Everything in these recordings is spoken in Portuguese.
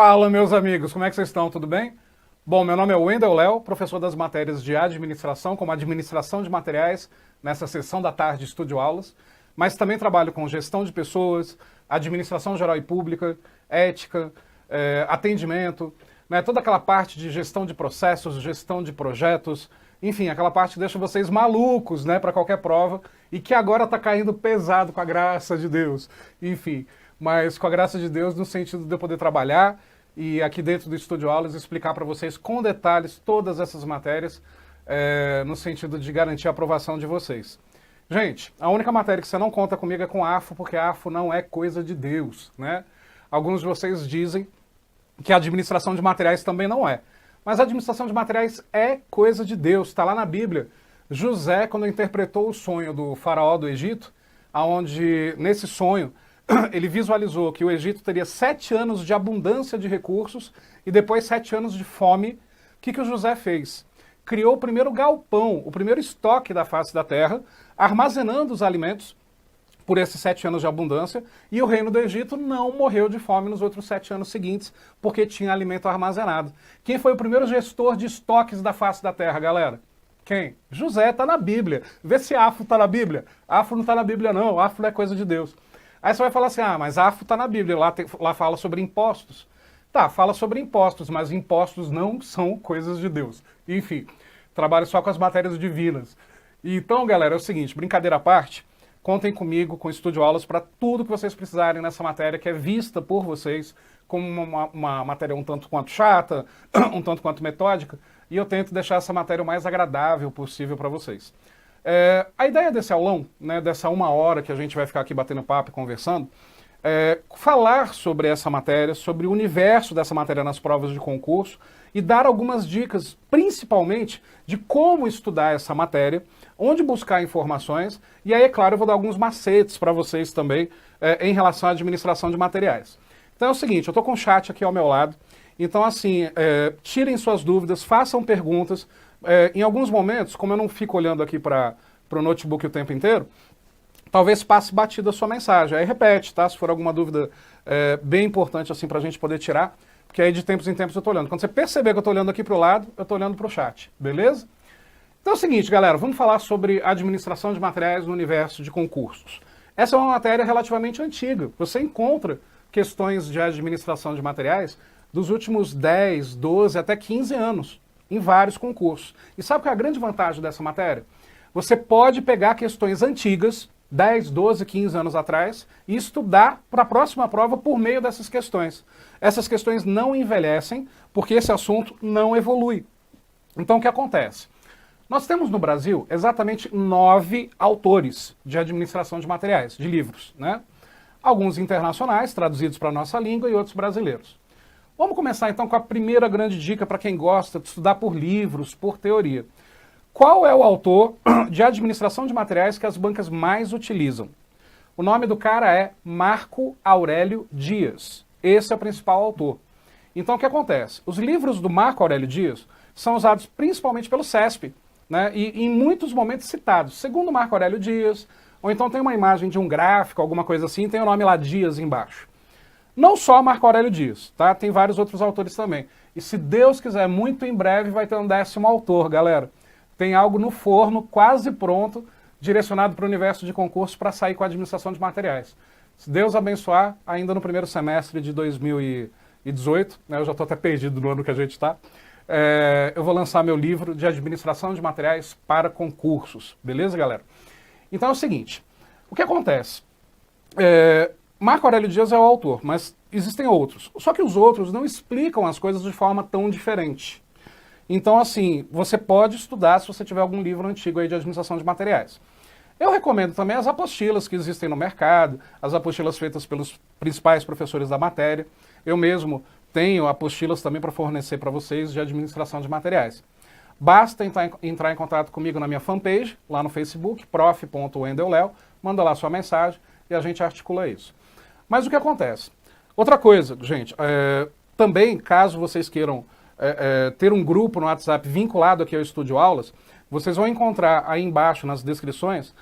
Fala, meus amigos, como é que vocês estão? Tudo bem? Bom, meu nome é Wendel Léo, professor das matérias de administração, como administração de materiais, nessa sessão da tarde Estúdio Aulas, mas também trabalho com gestão de pessoas, administração geral e pública, ética, atendimento, né, toda aquela parte de gestão de processos, gestão de projetos, enfim, aquela parte que deixa vocês malucos, né, para qualquer prova e que agora está caindo pesado com a graça de Deus, enfim, mas com a graça de Deus no sentido de eu poder trabalhar e aqui dentro do Estúdio Aulas explicar para vocês com detalhes todas essas matérias no sentido de garantir a aprovação de vocês. Gente, a única matéria que você não conta comigo é com AFO, porque AFO não é coisa de Deus, né? Alguns de vocês dizem que a administração de materiais também não é. Mas a administração de materiais é coisa de Deus, está lá na Bíblia. José, quando interpretou o sonho do faraó do Egito, onde nesse sonho ele visualizou que o Egito teria 7 anos de abundância de recursos e depois 7 anos de fome, o que o José fez? Criou o primeiro galpão, o primeiro estoque da face da terra, armazenando os alimentos por esses 7 anos de abundância, e o reino do Egito não morreu de fome nos outros 7 anos seguintes, porque tinha alimento armazenado. Quem foi o primeiro gestor de estoques da face da terra, galera? Quem? José, está na Bíblia. Vê se AFO está na Bíblia. AFO não está na Bíblia não, AFO é coisa de Deus. Aí você vai falar assim, mas AFO está na Bíblia, lá fala sobre impostos. Tá, fala sobre impostos, mas impostos não são coisas de Deus. Enfim, trabalho só com as matérias divinas. Então, galera, é o seguinte, brincadeira à parte, contem comigo, com Estúdio Aulas, para tudo que vocês precisarem nessa matéria, que é vista por vocês como uma matéria um tanto quanto chata, um tanto quanto metódica, e eu tento deixar essa matéria o mais agradável possível para vocês. A ideia desse aulão, né, dessa 1 hora que a gente vai ficar aqui batendo papo e conversando, falar sobre essa matéria, sobre o universo dessa matéria nas provas de concurso e dar algumas dicas, principalmente, de como estudar essa matéria, onde buscar informações, e aí, é claro, eu vou dar alguns macetes para vocês também em relação à administração de materiais. Então é o seguinte, eu estou com o chat aqui ao meu lado, então assim, tirem suas dúvidas, façam perguntas. Em alguns momentos, como eu não fico olhando aqui para o notebook o tempo inteiro, talvez passe batida a sua mensagem. Aí repete, tá? Se for alguma dúvida bem importante assim para a gente poder tirar, porque aí de tempos em tempos eu estou olhando. Quando você perceber que eu estou olhando aqui para o lado, eu estou olhando para o chat, beleza? Então é o seguinte, galera, vamos falar sobre administração de materiais no universo de concursos. Essa é uma matéria relativamente antiga. Você encontra questões de administração de materiais dos últimos 10, 12, até 15 anos, em vários concursos. E sabe qual é a grande vantagem dessa matéria? Você pode pegar questões antigas, 10, 12, 15 anos atrás, e estudar para a próxima prova por meio dessas questões. Essas questões não envelhecem, porque esse assunto não evolui. Então o que acontece? Nós temos no Brasil exatamente 9 autores de administração de materiais, de livros, né? Alguns internacionais, traduzidos para a nossa língua, e outros brasileiros. Vamos começar então com a primeira grande dica para quem gosta de estudar por livros, por teoria. Qual é o autor de administração de materiais que as bancas mais utilizam? O nome do cara é Marco Aurélio Dias. Esse é o principal autor. Então o que acontece? Os livros do Marco Aurélio Dias são usados principalmente pelo CESP, né? E em muitos momentos citados, segundo Marco Aurélio Dias, ou então tem uma imagem de um gráfico, alguma coisa assim, tem o nome lá Dias embaixo. Não só Marco Aurélio Dias, tá? Tem vários outros autores também. E se Deus quiser, muito em breve vai ter um 10º autor, galera. Tem algo no forno, quase pronto, direcionado para o universo de concurso para sair com a administração de materiais. Se Deus abençoar, ainda no primeiro semestre de 2018, né, eu já estou até perdido no ano que a gente está, eu vou lançar meu livro de administração de materiais para concursos. Beleza, galera? Então é o seguinte, o que acontece? Marco Aurélio Dias é o autor, mas existem outros. Só que os outros não explicam as coisas de forma tão diferente. Então, assim, você pode estudar se você tiver algum livro antigo aí de administração de materiais. Eu recomendo também as apostilas que existem no mercado, as apostilas feitas pelos principais professores da matéria. Eu mesmo tenho apostilas também para fornecer para vocês de administração de materiais. Basta entrar em contato comigo na minha fanpage, lá no Facebook, prof.wendelléo, manda lá sua mensagem e a gente articula isso. Mas o que acontece? Outra coisa, gente, também, caso vocês queiram ter um grupo no WhatsApp vinculado aqui ao Estúdio Aulas, vocês vão encontrar aí embaixo nas descrições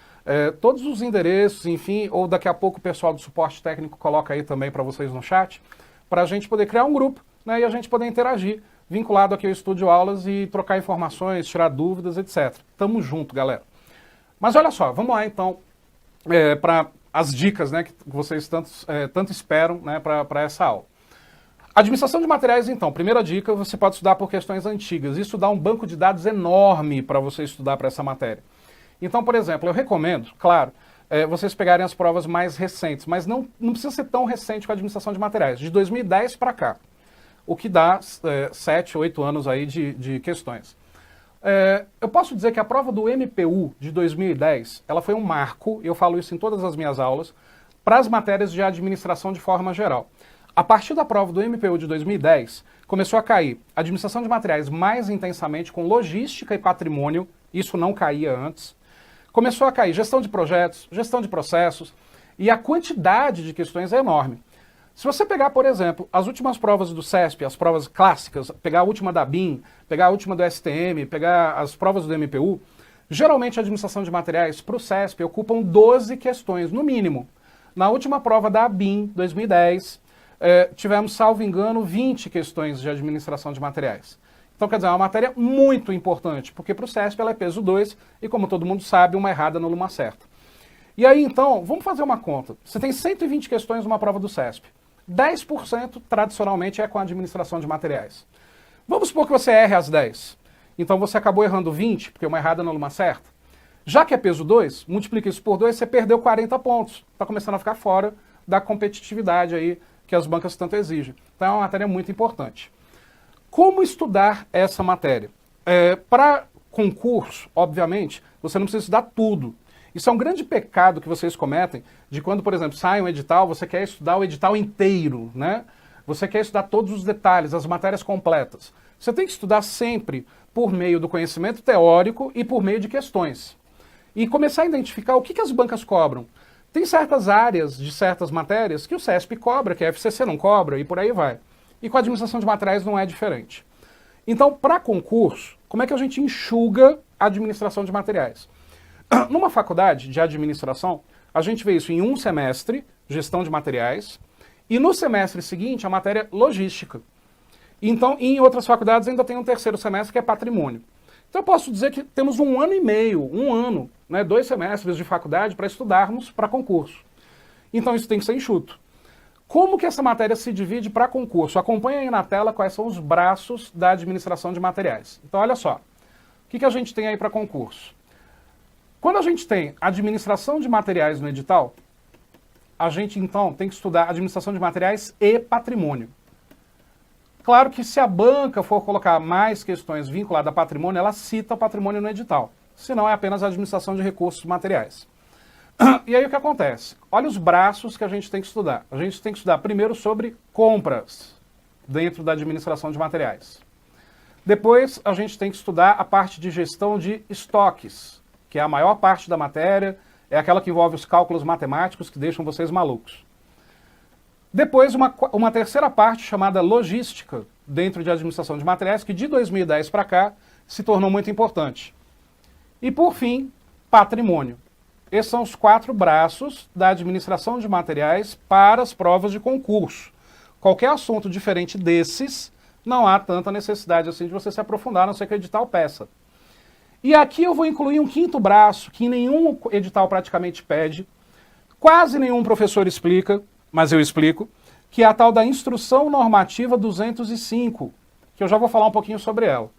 todos os endereços, enfim, ou daqui a pouco o pessoal do suporte técnico coloca aí também para vocês no chat, para a gente poder criar um grupo né, e a gente poder interagir, vinculado aqui ao Estúdio Aulas e trocar informações, tirar dúvidas, etc. Tamo junto, galera. Mas olha só, vamos lá então para as dicas, né, que vocês tanto esperam, né, para essa aula. Administração de materiais, então, primeira dica, você pode estudar por questões antigas. Isso dá um banco de dados enorme para você estudar para essa matéria. Então, por exemplo, eu recomendo, claro, vocês pegarem as provas mais recentes, mas não precisa ser tão recente com a administração de materiais, de 2010 para cá, o que dá 7, 8 anos aí de questões. Eu posso dizer que a prova do MPU de 2010, ela foi um marco, e eu falo isso em todas as minhas aulas, para as matérias de administração de forma geral. A partir da prova do MPU de 2010, começou a cair administração de materiais mais intensamente com logística e patrimônio, isso não caía antes. Começou a cair gestão de projetos, gestão de processos, e a quantidade de questões é enorme. Se você pegar, por exemplo, as últimas provas do CESP, as provas clássicas, pegar a última da BIM, pegar a última do STM, pegar as provas do MPU, geralmente a administração de materiais para o CESP ocupam 12 questões, no mínimo. Na última prova da BIM, 2010, tivemos, salvo engano, 20 questões de administração de materiais. Então, quer dizer, é uma matéria muito importante, porque para o CESP ela é peso 2 e, como todo mundo sabe, uma errada anula uma certa. E aí, então, vamos fazer uma conta. Você tem 120 questões numa prova do CESP. 10% tradicionalmente é com a administração de materiais. Vamos supor que você erre as 10. Então você acabou errando 20, porque uma errada anula uma certa. Já que é peso 2, multiplica isso por 2, você perdeu 40 pontos. Está começando a ficar fora da competitividade aí que as bancas tanto exigem. Então é uma matéria muito importante. Como estudar essa matéria? Para concurso, obviamente, você não precisa estudar tudo. Isso é um grande pecado que vocês cometem, de quando, por exemplo, sai um edital, você quer estudar o edital inteiro, né? Você quer estudar todos os detalhes, as matérias completas. Você tem que estudar sempre por meio do conhecimento teórico e por meio de questões. E começar a identificar o que as bancas cobram. Tem certas áreas de certas matérias que o CESP cobra, que a FCC não cobra, e por aí vai. E com a administração de materiais não é diferente. Então, para concurso, como é que a gente enxuga a administração de materiais? Numa faculdade de administração, a gente vê isso em um semestre, gestão de materiais, e no semestre seguinte, a matéria logística. Então, em outras faculdades ainda tem um terceiro semestre que é patrimônio. Então eu posso dizer que temos 1 ano e meio, 1 ano, né, 2 semestres de faculdade para estudarmos para concurso. Então isso tem que ser enxuto. Como que essa matéria se divide para concurso? Acompanha aí na tela quais são os braços da administração de materiais. Então olha só, o que a gente tem aí para concurso? Quando a gente tem administração de materiais no edital, a gente então tem que estudar administração de materiais e patrimônio. Claro que se a banca for colocar mais questões vinculadas a patrimônio, ela cita o patrimônio no edital. Senão é apenas a administração de recursos materiais. E aí o que acontece? Olha os braços que a gente tem que estudar. A gente tem que estudar primeiro sobre compras dentro da administração de materiais. Depois a gente tem que estudar a parte de gestão de estoques, que é a maior parte da matéria, é aquela que envolve os cálculos matemáticos que deixam vocês malucos. Depois, uma terceira parte chamada logística, dentro de administração de materiais, que de 2010 para cá se tornou muito importante. E, por fim, patrimônio. Esses são os 4 braços da administração de materiais para as provas de concurso. Qualquer assunto diferente desses, não há tanta necessidade assim de você se aprofundar, a não ser que o edital peça. E aqui eu vou incluir um 5º braço, que nenhum edital praticamente pede, quase nenhum professor explica, mas eu explico, que é a tal da Instrução Normativa 205, que eu já vou falar um pouquinho sobre ela.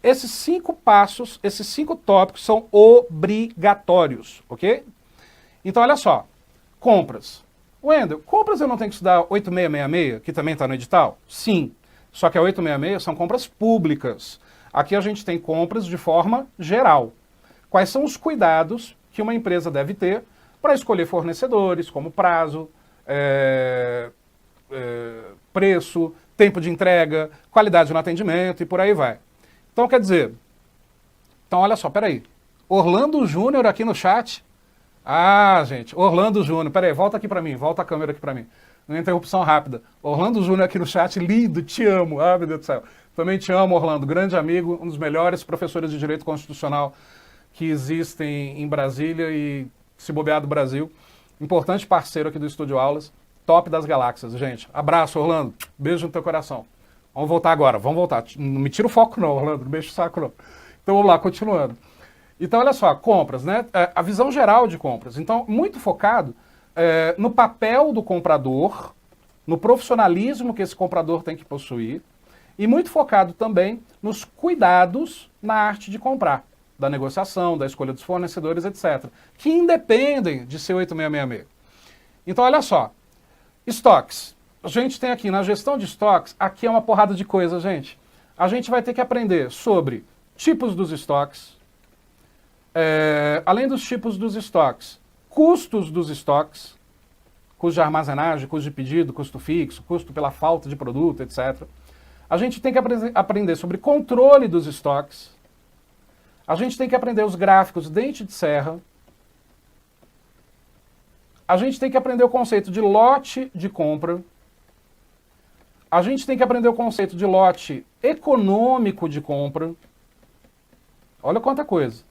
Esses 5 passos, esses 5 tópicos são obrigatórios, ok? Então, olha só, compras. Wendel, compras eu não tenho que estudar 8666, que também está no edital? Sim, só que a 866 são compras públicas. Aqui a gente tem compras de forma geral. Quais são os cuidados que uma empresa deve ter para escolher fornecedores, como prazo, preço, tempo de entrega, qualidade no atendimento e por aí vai. Então, quer dizer, então olha só, peraí, Orlando Júnior aqui no chat. Ah, gente, Orlando Júnior, peraí, volta aqui para mim, volta a câmera aqui para mim. Uma interrupção rápida. Orlando Júnior aqui no chat, lindo, te amo, ah, meu Deus do céu. Também te amo, Orlando, grande amigo, um dos melhores professores de Direito Constitucional que existem em Brasília e, se bobear, do Brasil. Importante parceiro aqui do Estúdio Aulas, top das galáxias, gente. Abraço, Orlando, beijo no teu coração. Vamos voltar agora, vamos voltar. Não me tira o foco não, Orlando, não mexe o saco não. Então vamos lá, continuando. Então olha só, compras, né? A visão geral de compras. Então, muito focado no papel do comprador, no profissionalismo que esse comprador tem que possuir, e muito focado também nos cuidados na arte de comprar, da negociação, da escolha dos fornecedores, etc., que independem de ser 8666. Então olha só, estoques. A gente tem aqui na gestão de estoques, aqui é uma porrada de coisa, gente. A gente vai ter que aprender sobre tipos dos estoques, além dos tipos dos estoques, custos dos estoques, custo de armazenagem, custo de pedido, custo fixo, custo pela falta de produto, etc. A gente tem que aprender sobre controle dos estoques. A gente tem que aprender os gráficos dente de serra. A gente tem que aprender o conceito de lote de compra. A gente tem que aprender o conceito de lote econômico de compra. Olha quanta coisa.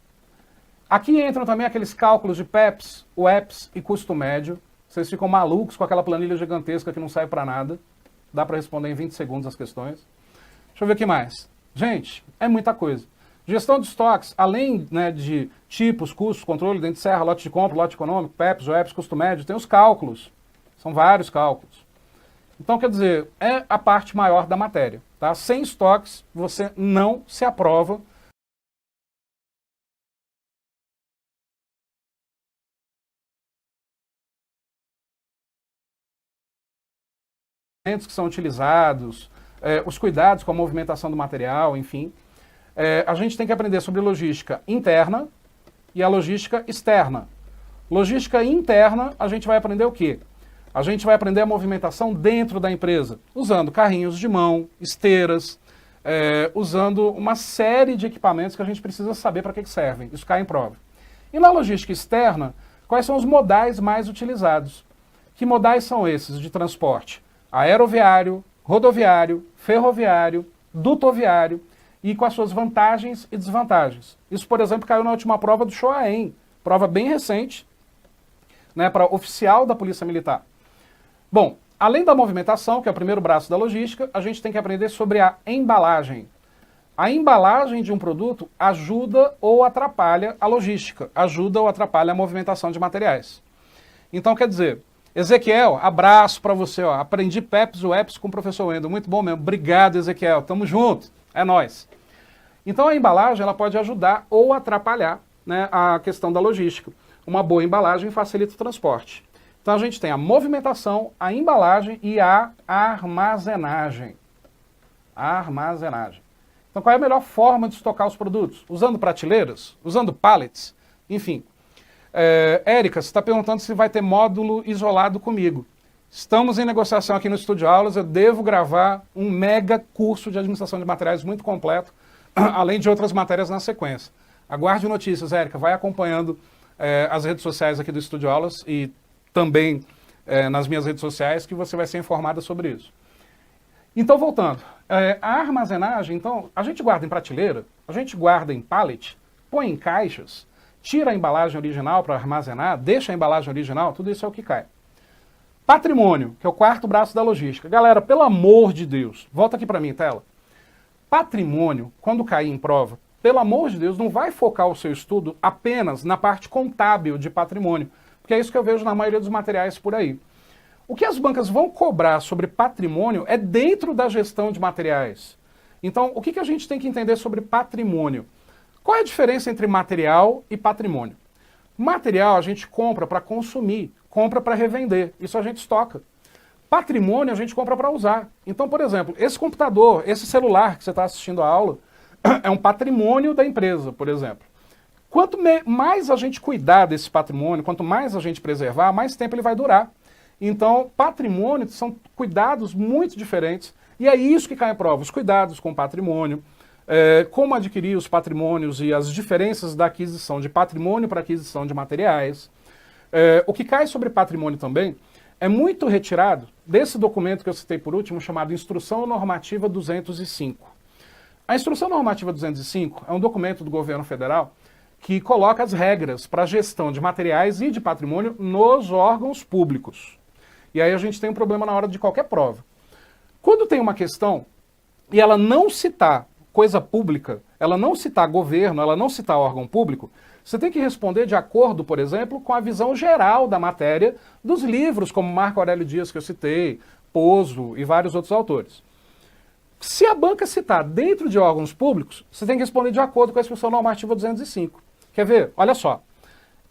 Aqui entram também aqueles cálculos de PEPs, UEPs e custo médio. Vocês ficam malucos com aquela planilha gigantesca que não serve para nada. Dá para responder em 20 segundos as questões. Deixa eu ver o que mais. Gente, é muita coisa. Gestão de estoques, além, né, de tipos, custos, controle, dente de serra, lote de compra, lote econômico, PEPs, UEPs, custo médio, tem os cálculos. São vários cálculos. Então, quer dizer, é a parte maior da matéria. Tá? Sem estoques, você não se aprova. Que são utilizados, os cuidados com a movimentação do material, enfim. A gente tem que aprender sobre logística interna e a logística externa. Logística interna, a gente vai aprender o quê? A gente vai aprender a movimentação dentro da empresa, usando carrinhos de mão, esteiras, usando uma série de equipamentos que a gente precisa saber para que servem. Isso cai em prova. E na logística externa, quais são os modais mais utilizados? Que modais são esses de transporte? Aeroviário, rodoviário, ferroviário, dutoviário e com as suas vantagens e desvantagens. Isso, por exemplo, caiu na última prova do Shoaém, prova bem recente, né, para oficial da Polícia Militar. Bom, além da movimentação, que é o primeiro braço da logística, a gente tem que aprender sobre a embalagem. A embalagem de um produto ajuda ou atrapalha a logística, ajuda ou atrapalha a movimentação de materiais. Então, quer dizer, Ezequiel, abraço para você, ó. Aprendi PEPs, UEPs com o professor Wendel. Muito bom mesmo. Obrigado, Ezequiel. Tamo junto. É nóis. Então a embalagem ela pode ajudar ou atrapalhar, né, a questão da logística. Uma boa embalagem facilita o transporte. Então a gente tem a movimentação, a embalagem e a armazenagem. A armazenagem. Então qual é a melhor forma de estocar os produtos? Usando prateleiras? Usando pallets? Enfim. Érica, você está perguntando se vai ter módulo isolado comigo. Estamos em negociação aqui no Estúdio Aulas, eu devo gravar um mega curso de administração de materiais muito completo, além de outras matérias na sequência. Aguarde notícias, Érica, vai acompanhando as redes sociais aqui do Estúdio Aulas e também nas minhas redes sociais que você vai ser informada sobre isso. Então, voltando, a armazenagem, então, a gente guarda em prateleira, a gente guarda em pallet, põe em caixas, tira a embalagem original para armazenar, deixa a embalagem original, tudo isso é o que cai. Patrimônio, que é o quarto braço da logística. Galera, pelo amor de Deus, volta aqui para mim, tela. Patrimônio, quando cair em prova, pelo amor de Deus, não vai focar o seu estudo apenas na parte contábil de patrimônio, porque é isso que eu vejo na maioria dos materiais por aí. O que as bancas vão cobrar sobre patrimônio é dentro da gestão de materiais. Então, o que a gente tem que entender sobre patrimônio? Qual é a diferença entre material e patrimônio? Material a gente compra para consumir, compra para revender, isso a gente estoca. Patrimônio a gente compra para usar. Então, por exemplo, esse computador, esse celular que você está assistindo a aula, é um patrimônio da empresa, por exemplo. Quanto mais a gente cuidar desse patrimônio, quanto mais a gente preservar, mais tempo ele vai durar. Então, patrimônio são cuidados muito diferentes, e é isso que cai em prova, os cuidados com o patrimônio, como adquirir os patrimônios e as diferenças da aquisição de patrimônio para aquisição de materiais. O que cai sobre patrimônio também é muito retirado desse documento que eu citei por último, chamado Instrução Normativa 205. A Instrução Normativa 205 é um documento do governo federal que coloca as regras para a gestão de materiais e de patrimônio nos órgãos públicos. E aí a gente tem um problema na hora de qualquer prova. Quando tem uma questão e ela não citar coisa pública, ela não citar governo, ela não citar órgão público, você tem que responder de acordo, por exemplo, com a visão geral da matéria dos livros, como Marco Aurélio Dias, que eu citei, Pozo e vários outros autores. Se a banca citar dentro de órgãos públicos, você tem que responder de acordo com a Instrução Normativa 205. Quer ver? Olha só.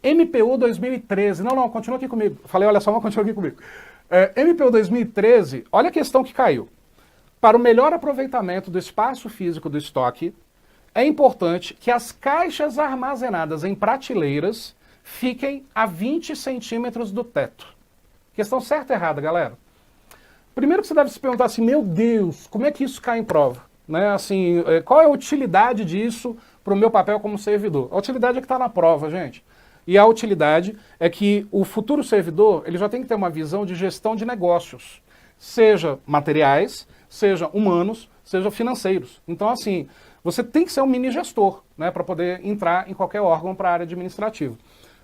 MPU 2013. Não, continua aqui comigo. Falei, olha só, mas continua aqui comigo. MPU 2013, olha a questão que caiu. Para o melhor aproveitamento do espaço físico do estoque, é importante que as caixas armazenadas em prateleiras fiquem a 20 centímetros do teto. Questão certa ou errada, galera? Primeiro que você deve se perguntar assim, meu Deus, como é que isso cai em prova? Né? Assim, qual é a utilidade disso para o meu papel como servidor? A utilidade é que está na prova, gente. E a utilidade é que o futuro servidor ele já tem que ter uma visão de gestão de negócios, seja materiais, seja humanos, seja financeiros. Então, assim, você tem que ser um mini gestor, né, para poder entrar em qualquer órgão para a área administrativa.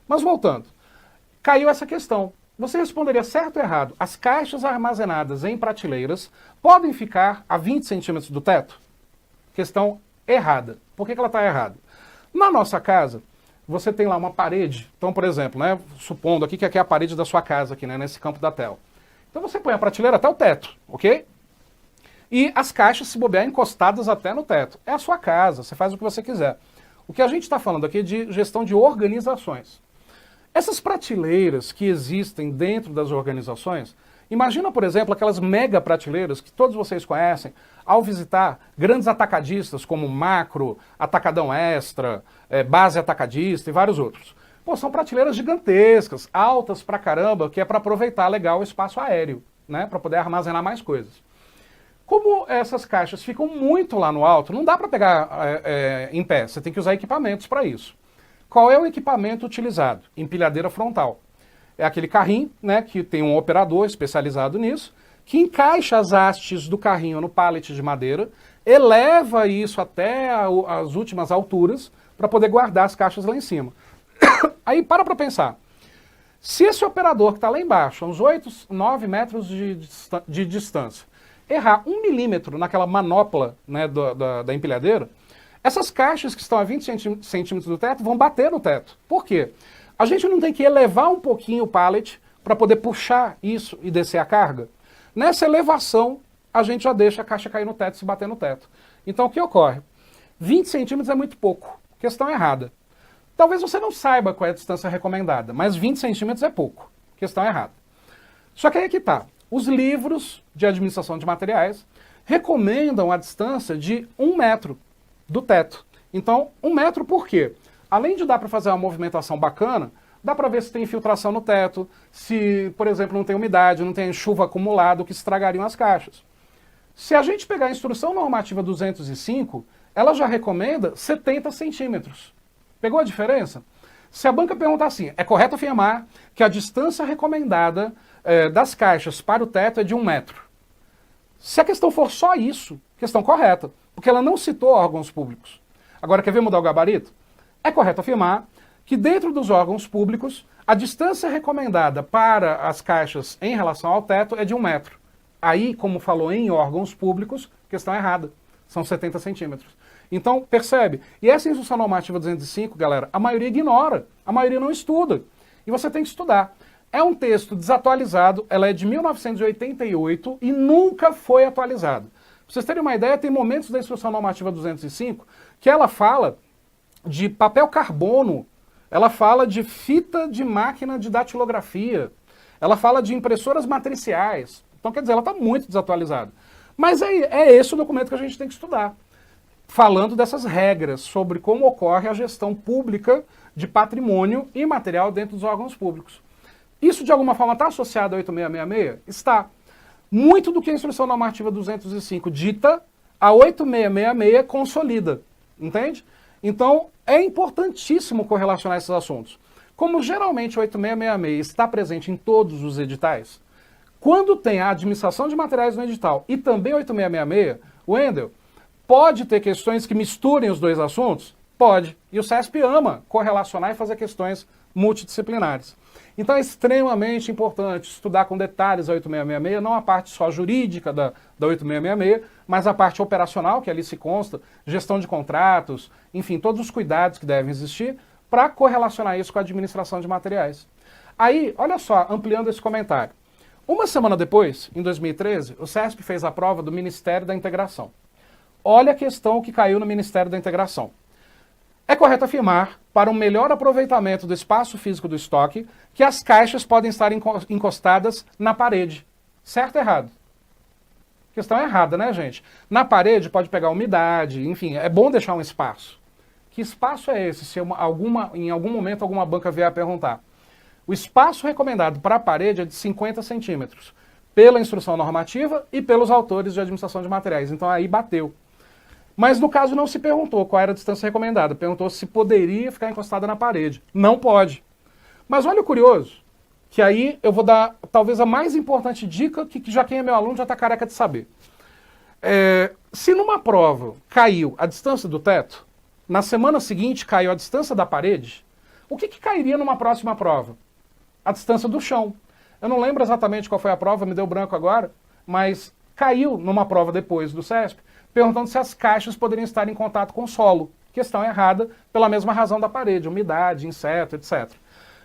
Mas voltando, caiu essa questão. Você responderia certo ou errado? As caixas armazenadas em prateleiras podem ficar a 20 centímetros do teto? Questão errada. Por que ela está errada? Na nossa casa, você tem lá uma parede. Então, por exemplo, né, supondo aqui que aqui é a parede da sua casa, aqui, né, nesse campo da tela. Então você põe a prateleira até o teto, ok? E as caixas, se bobear, encostadas até no teto. É a sua casa, você faz o que você quiser. O que a gente está falando aqui é de gestão de organizações. Essas prateleiras que existem dentro das organizações, imagina, por exemplo, aquelas mega prateleiras que todos vocês conhecem ao visitar grandes atacadistas como Macro, Atacadão Extra, Base Atacadista e vários outros. Pô, são prateleiras gigantescas, altas pra caramba, que é para aproveitar legal o espaço aéreo, né, para poder armazenar mais coisas. Como essas caixas ficam muito lá no alto, não dá para pegar em pé, você tem que usar equipamentos para isso. Qual é o equipamento utilizado? Empilhadeira frontal. É aquele carrinho, né, que tem um operador especializado nisso, que encaixa as hastes do carrinho no pallet de madeira, eleva isso até as últimas alturas para poder guardar as caixas lá em cima. Aí para pensar. Se esse operador que está lá embaixo, a uns 8, 9 metros de distância, errar 1 milímetro naquela manopla, né, da empilhadeira, essas caixas que estão a 20 centímetros do teto vão bater no teto. Por quê? A gente não tem que elevar um pouquinho o pallet para poder puxar isso e descer a carga? Nessa elevação, a gente já deixa a caixa cair no teto e se bater no teto. Então o que ocorre? 20 centímetros é muito pouco. Questão errada. Talvez você não saiba qual é a distância recomendada, mas 20 centímetros é pouco. Questão errada. Só que aí que está. Os livros de administração de materiais recomendam a distância de 1 metro do teto. Então, 1 metro por quê? Além de dar para fazer uma movimentação bacana, dá para ver se tem infiltração no teto, se, por exemplo, não tem umidade, não tem chuva acumulada, que estragariam as caixas. Se a gente pegar a Instrução Normativa 205, ela já recomenda 70 centímetros. Pegou a diferença? Se a banca perguntar assim, é correto afirmar que a distância recomendada das caixas para o teto é de 1 metro? Se a questão for só isso, questão correta, porque ela não citou órgãos públicos. Agora, quer ver mudar o gabarito? É correto afirmar que dentro dos órgãos públicos, a distância recomendada para as caixas em relação ao teto é de 1 metro. Aí, como falou em órgãos públicos, questão errada. São 70 centímetros. Então, percebe? E essa Instrução Normativa 205, galera, a maioria ignora, a maioria não estuda. E você tem que estudar. É um texto desatualizado, ela é de 1988 e nunca foi atualizada. Para vocês terem uma ideia, tem momentos da Instrução Normativa 205 que ela fala de papel carbono, ela fala de fita de máquina de datilografia, ela fala de impressoras matriciais. Então, quer dizer, ela está muito desatualizada. Mas é esse o documento que a gente tem que estudar, falando dessas regras sobre como ocorre a gestão pública de patrimônio imaterial dentro dos órgãos públicos. Isso, de alguma forma, está associado a 8666? Está. Muito do que a Instrução Normativa 205 dita, a 8666 consolida. Entende? Então, é importantíssimo correlacionar esses assuntos. Como geralmente o 8666 está presente em todos os editais, quando tem a administração de materiais no edital e também 8666, Wendel, pode ter questões que misturem os dois assuntos? Pode. E o CESP ama correlacionar e fazer questões multidisciplinares. Então é extremamente importante estudar com detalhes a 8666, não a parte só jurídica da 8666, mas a parte operacional, que ali se consta, gestão de contratos, enfim, todos os cuidados que devem existir para correlacionar isso com a administração de materiais. Aí, olha só, ampliando esse comentário. Uma semana depois, em 2013, o CESP fez a prova do Ministério da Integração. Olha a questão que caiu no Ministério da Integração. É correto afirmar, para um melhor aproveitamento do espaço físico do estoque, que as caixas podem estar encostadas na parede. Certo ou errado? Questão errada, né, gente? Na parede pode pegar umidade, enfim, é bom deixar um espaço. Que espaço é esse, se em algum momento alguma banca vier a perguntar? O espaço recomendado para a parede é de 50 centímetros, pela instrução normativa e pelos autores de administração de materiais. Então aí bateu. Mas no caso não se perguntou qual era a distância recomendada, perguntou se poderia ficar encostada na parede. Não pode. Mas olha o curioso, que aí eu vou dar talvez a mais importante dica, que já quem é meu aluno já está careca de saber. Se numa prova caiu a distância do teto, na semana seguinte caiu a distância da parede, o que cairia numa próxima prova? A distância do chão. Eu não lembro exatamente qual foi a prova, me deu branco agora, mas caiu numa prova depois do CESP, perguntando se as caixas poderiam estar em contato com o solo. Questão errada, pela mesma razão da parede, umidade, inseto, etc.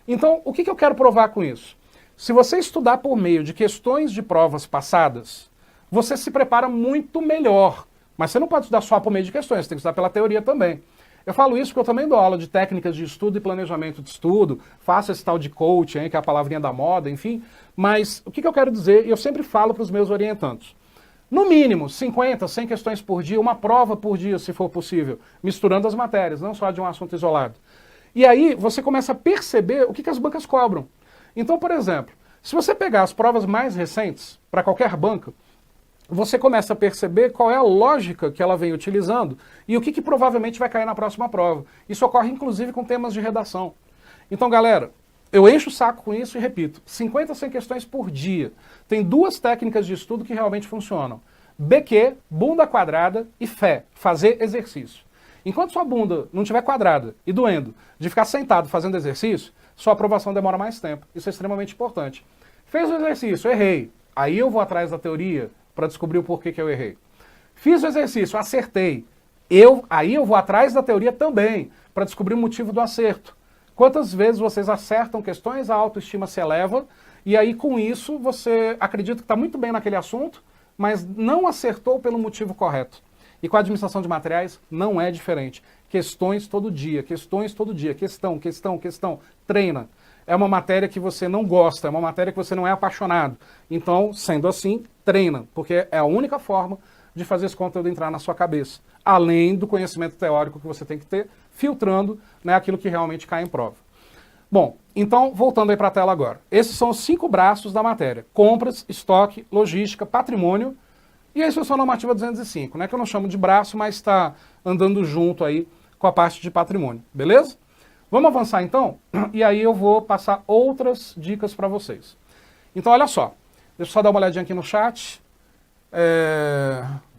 Então, o que eu quero provar com isso? Se você estudar por meio de questões de provas passadas, você se prepara muito melhor. Mas você não pode estudar só por meio de questões, você tem que estudar pela teoria também. Eu falo isso porque eu também dou aula de técnicas de estudo e planejamento de estudo, faço esse tal de coaching, que é a palavrinha da moda, enfim. Mas o que eu quero dizer, e eu sempre falo para os meus orientandos, no mínimo 50, 100 questões por dia, uma prova por dia, se for possível, misturando as matérias, não só de um assunto isolado. E aí você começa a perceber o que as bancas cobram. Então, por exemplo, se você pegar as provas mais recentes, para qualquer banca, você começa a perceber qual é a lógica que ela vem utilizando e o que provavelmente vai cair na próxima prova. Isso ocorre inclusive com temas de redação. Então, galera, eu encho o saco com isso e repito, 50 a 100 questões por dia. Tem duas técnicas de estudo que realmente funcionam. BQ, bunda quadrada, e fé, fazer exercício. Enquanto sua bunda não estiver quadrada e doendo de ficar sentado fazendo exercício, sua aprovação demora mais tempo. Isso é extremamente importante. Fez o exercício, errei. Aí eu vou atrás da teoria para descobrir o porquê que eu errei. Fiz o exercício, acertei. Aí eu vou atrás da teoria também, para descobrir o motivo do acerto. Quantas vezes vocês acertam questões, a autoestima se eleva, e aí com isso você acredita que está muito bem naquele assunto, mas não acertou pelo motivo correto. E com a administração de materiais não é diferente. Questões todo dia, questão, treina. É uma matéria que você não gosta, é uma matéria que você não é apaixonado. Então, sendo assim, treina, porque é a única forma de fazer esse conteúdo entrar na sua cabeça. Além do conhecimento teórico que você tem que ter, filtrando, né, aquilo que realmente cai em prova. Bom, então, voltando aí para a tela agora. Esses são os 5 braços da matéria. Compras, estoque, logística, patrimônio e a instrução normativa 205, né, que eu não chamo de braço, mas está andando junto aí com a parte de patrimônio, beleza? Vamos avançar então? E aí eu vou passar outras dicas para vocês. Então, olha só. Deixa eu só dar uma olhadinha aqui no chat.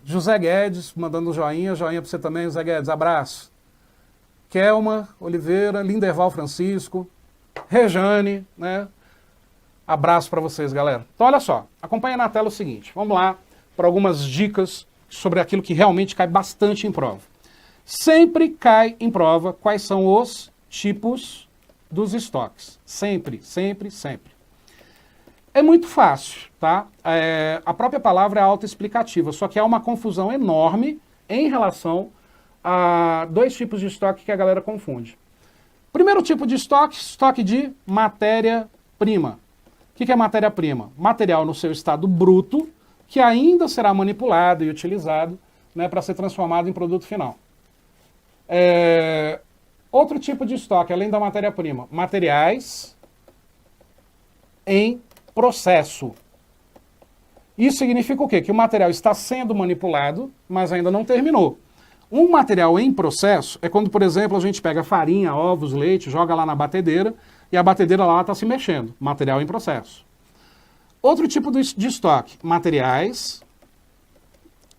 José Guedes mandando joinha para você também, José Guedes, abraço. Kelma Oliveira, Linderval Francisco, Rejane, né? Abraço para vocês, galera. Então, olha só. Acompanha na tela o seguinte. Vamos lá para algumas dicas sobre aquilo que realmente cai bastante em prova. Sempre cai em prova quais são os tipos dos estoques. Sempre, sempre, sempre. É muito fácil, tá? A própria palavra é autoexplicativa, só que há uma confusão enorme em relação a 2 tipos de estoque que a galera confunde. Primeiro tipo de estoque, estoque de matéria-prima. O que é matéria-prima? Material no seu estado bruto, que ainda será manipulado e utilizado, né, para ser transformado em produto final. Outro tipo de estoque, além da matéria-prima, materiais em processo. Isso significa o quê? Que o material está sendo manipulado, mas ainda não terminou. Um material em processo é quando, por exemplo, a gente pega farinha, ovos, leite, joga lá na batedeira e a batedeira lá está se mexendo. Material em processo. Outro tipo de estoque, materiais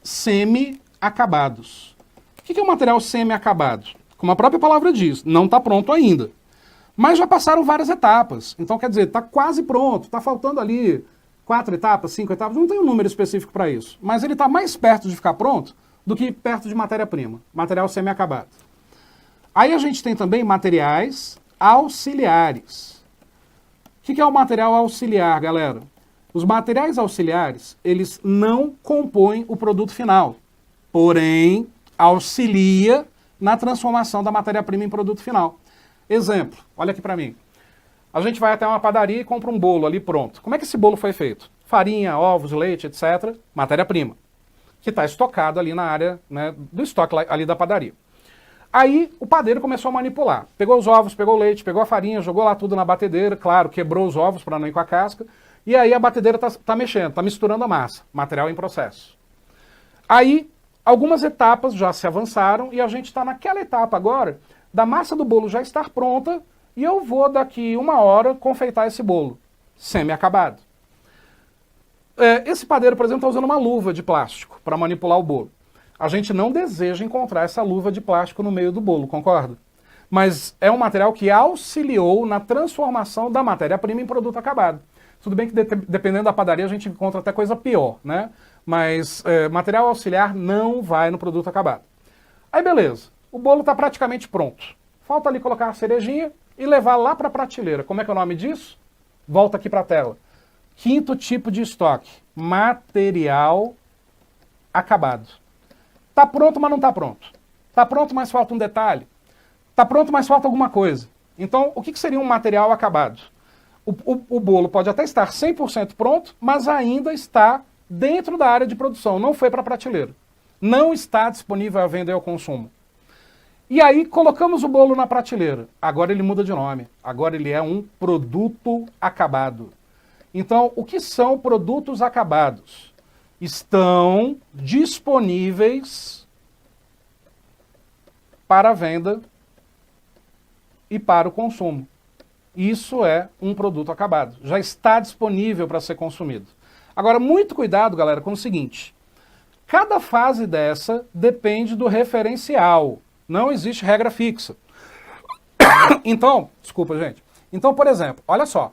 semi-acabados. O que é um material semi-acabado? Como a própria palavra diz, não está pronto ainda. Mas já passaram várias etapas. Então, quer dizer, está quase pronto, está faltando ali 4 etapas, 5 etapas, não tem um número específico para isso. Mas ele está mais perto de ficar pronto do que perto de matéria-prima, material semi-acabado. Aí a gente tem também materiais auxiliares. O que é o material auxiliar, galera? Os materiais auxiliares, eles não compõem o produto final, porém, auxilia na transformação da matéria-prima em produto final. Exemplo, olha aqui para mim. A gente vai até uma padaria e compra um bolo ali pronto. Como é que esse bolo foi feito? Farinha, ovos, leite, etc. Matéria-prima, que está estocado ali na área, né, do estoque ali da padaria. Aí o padeiro começou a manipular. Pegou os ovos, pegou o leite, pegou a farinha, jogou lá tudo na batedeira, claro, quebrou os ovos para não ir com a casca. E aí a batedeira está mexendo, está misturando a massa, material em processo. Aí algumas etapas já se avançaram e a gente está naquela etapa agora da massa do bolo já estar pronta e eu vou daqui 1 hora confeitar esse bolo, semi-acabado. Esse padeiro, por exemplo, está usando uma luva de plástico para manipular o bolo. A gente não deseja encontrar essa luva de plástico no meio do bolo, concorda? Mas é um material que auxiliou na transformação da matéria-prima em produto acabado. Tudo bem que dependendo da padaria a gente encontra até coisa pior, né? Mas material auxiliar não vai no produto acabado. Aí beleza, o bolo está praticamente pronto. Falta ali colocar a cerejinha e levar lá para a prateleira. Como é que é o nome disso? Volta aqui para a tela. 5º tipo de estoque, material acabado. Está pronto, mas não está pronto. Está pronto, mas falta um detalhe. Está pronto, mas falta alguma coisa. Então, o que seria um material acabado? O bolo pode até estar 100% pronto, mas ainda está dentro da área de produção, não foi para a prateleira. Não está disponível à venda e ao consumo. E aí colocamos o bolo na prateleira. Agora ele muda de nome. Agora ele é um produto acabado. Então, o que são produtos acabados? Estão disponíveis para a venda e para o consumo. Isso é um produto acabado. Já está disponível para ser consumido. Agora, muito cuidado, galera, com o seguinte. Cada fase dessa depende do referencial. Não existe regra fixa. Então, desculpa, gente. Então, por exemplo, olha só.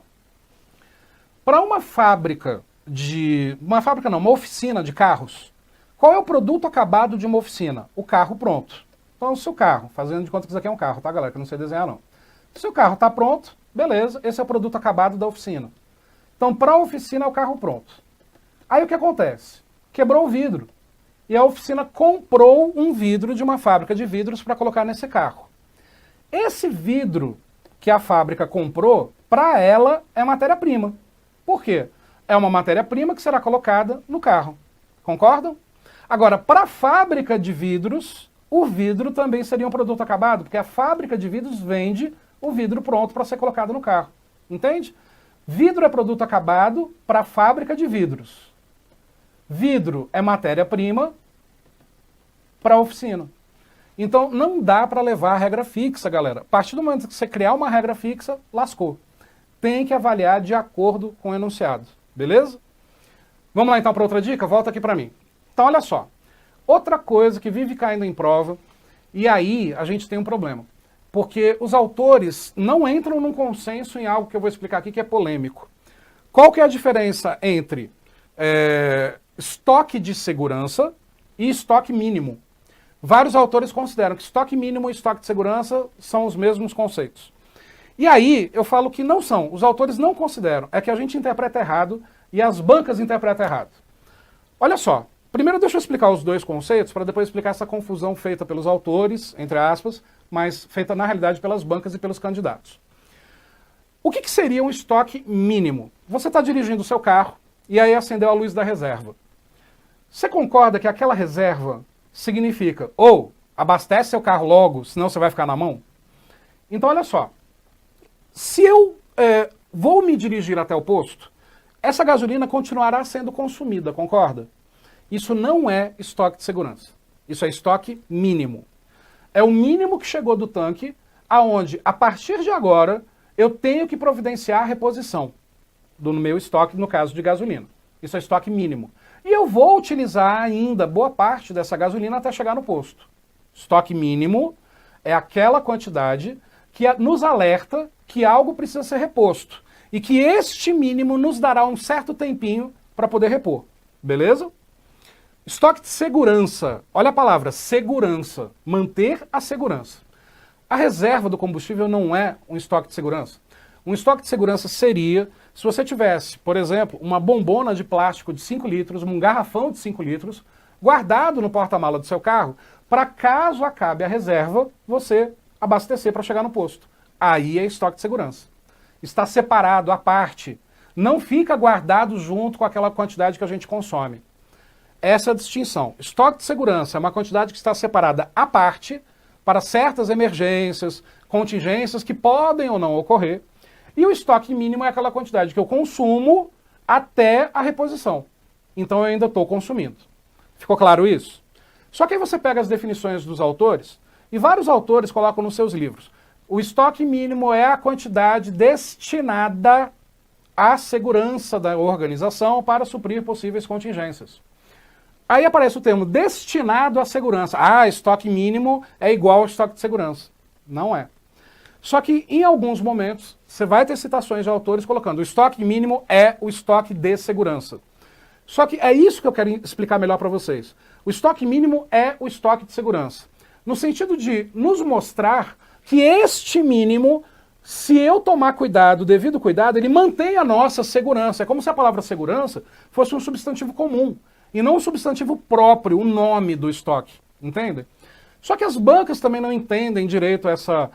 Para uma fábrica uma oficina de carros, qual é o produto acabado de uma oficina? O carro pronto. Então, se o carro, fazendo de conta que isso aqui é um carro, tá, galera? Que eu não sei desenhar, não. Se o carro está pronto, beleza, esse é o produto acabado da oficina. Então, para a oficina é o carro pronto. Aí o que acontece? Quebrou o vidro. E a oficina comprou um vidro de uma fábrica de vidros para colocar nesse carro. Esse vidro que a fábrica comprou, para ela, é matéria-prima. Por quê? É uma matéria-prima que será colocada no carro. Concordam? Agora, para a fábrica de vidros, o vidro também seria um produto acabado, porque a fábrica de vidros vende o vidro pronto para ser colocado no carro. Entende? Vidro é produto acabado para a fábrica de vidros. Vidro é matéria-prima para a oficina. Então, não dá para levar a regra fixa, galera. A partir do momento que você criar uma regra fixa, lascou. Tem que avaliar de acordo com o enunciado. Beleza? Vamos lá então para outra dica? Volta aqui para mim. Então, olha só. Outra coisa que vive caindo em prova, e aí a gente tem um problema. Porque os autores não entram num consenso em algo que eu vou explicar aqui que é polêmico. Qual que é a diferença entre estoque de segurança e estoque mínimo? Vários autores consideram que estoque mínimo e estoque de segurança são os mesmos conceitos. E aí eu falo que não são. Os autores não consideram. É que a gente interpreta errado e as bancas interpretam errado. Olha só. Primeiro deixa eu explicar os dois conceitos para depois explicar essa confusão feita pelos autores, entre aspas, mas feita na realidade pelas bancas e pelos candidatos. O que seria um estoque mínimo? Você está dirigindo o seu carro e aí acendeu a luz da reserva. Você concorda que aquela reserva significa ou abastece seu carro logo, senão você vai ficar na mão? Então olha só, se eu vou me dirigir até o posto, essa gasolina continuará sendo consumida, concorda? Isso não é estoque de segurança. Isso é estoque mínimo. É o mínimo que chegou do tanque, aonde, a partir de agora, eu tenho que providenciar a reposição do meu estoque, no caso de gasolina. Isso é estoque mínimo. E eu vou utilizar ainda boa parte dessa gasolina até chegar no posto. Estoque mínimo é aquela quantidade que nos alerta que algo precisa ser reposto e que este mínimo nos dará um certo tempinho para poder repor. Beleza? Estoque de segurança. Olha a palavra, segurança. Manter a segurança. A reserva do combustível não é um estoque de segurança. Um estoque de segurança seria se você tivesse, por exemplo, uma bombona de plástico de 5 litros, um garrafão de 5 litros, guardado no porta-mala do seu carro, para caso acabe a reserva, você abastecer para chegar no posto. Aí é estoque de segurança. Está separado, à parte. Não fica guardado junto com aquela quantidade que a gente consome. Essa é a distinção. Estoque de segurança é uma quantidade que está separada à parte para certas emergências, contingências que podem ou não ocorrer. E o estoque mínimo é aquela quantidade que eu consumo até a reposição. Então eu ainda estou consumindo. Ficou claro isso? Só que aí você pega as definições dos autores, e vários autores colocam nos seus livros. O estoque mínimo é a quantidade destinada à segurança da organização para suprir possíveis contingências. Aí aparece o termo destinado à segurança. Ah, estoque mínimo é igual ao estoque de segurança. Não é. Só que em alguns momentos você vai ter citações de autores colocando o estoque mínimo é o estoque de segurança. Só que é isso que eu quero explicar melhor para vocês. O estoque mínimo é o estoque de segurança. No sentido de nos mostrar que este mínimo, se eu tomar cuidado, devido cuidado, ele mantém a nossa segurança. É como se a palavra segurança fosse um substantivo comum e não um substantivo próprio, o nome do estoque. Entende? Só que as bancas também não entendem direito essa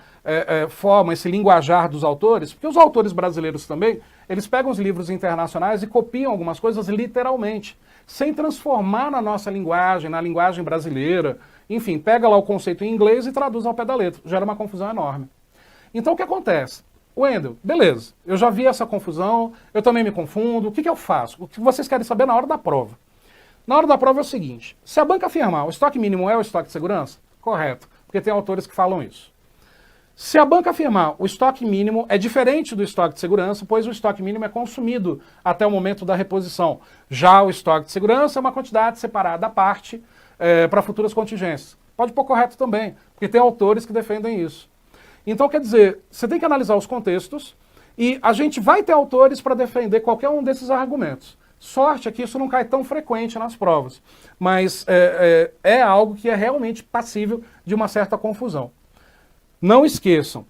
forma, esse linguajar dos autores, porque os autores brasileiros também, eles pegam os livros internacionais e copiam algumas coisas literalmente, sem transformar na nossa linguagem, na linguagem brasileira. Enfim, pega lá o conceito em inglês e traduz ao pé da letra. Gera uma confusão enorme. Então o que acontece? Wendel, beleza, eu já vi essa confusão, eu também me confundo, o que eu faço? O que vocês querem saber na hora da prova? Na hora da prova é o seguinte, se a banca afirmar o estoque mínimo é o estoque de segurança, correto, porque tem autores que falam isso. Se a banca afirmar o estoque mínimo é diferente do estoque de segurança, pois o estoque mínimo é consumido até o momento da reposição. Já o estoque de segurança é uma quantidade separada à parte para futuras contingências. Pode pôr correto também, porque tem autores que defendem isso. Então, quer dizer, você tem que analisar os contextos e a gente vai ter autores para defender qualquer um desses argumentos. Sorte é que isso não cai tão frequente nas provas, mas é algo que é realmente passível de uma certa confusão. Não esqueçam,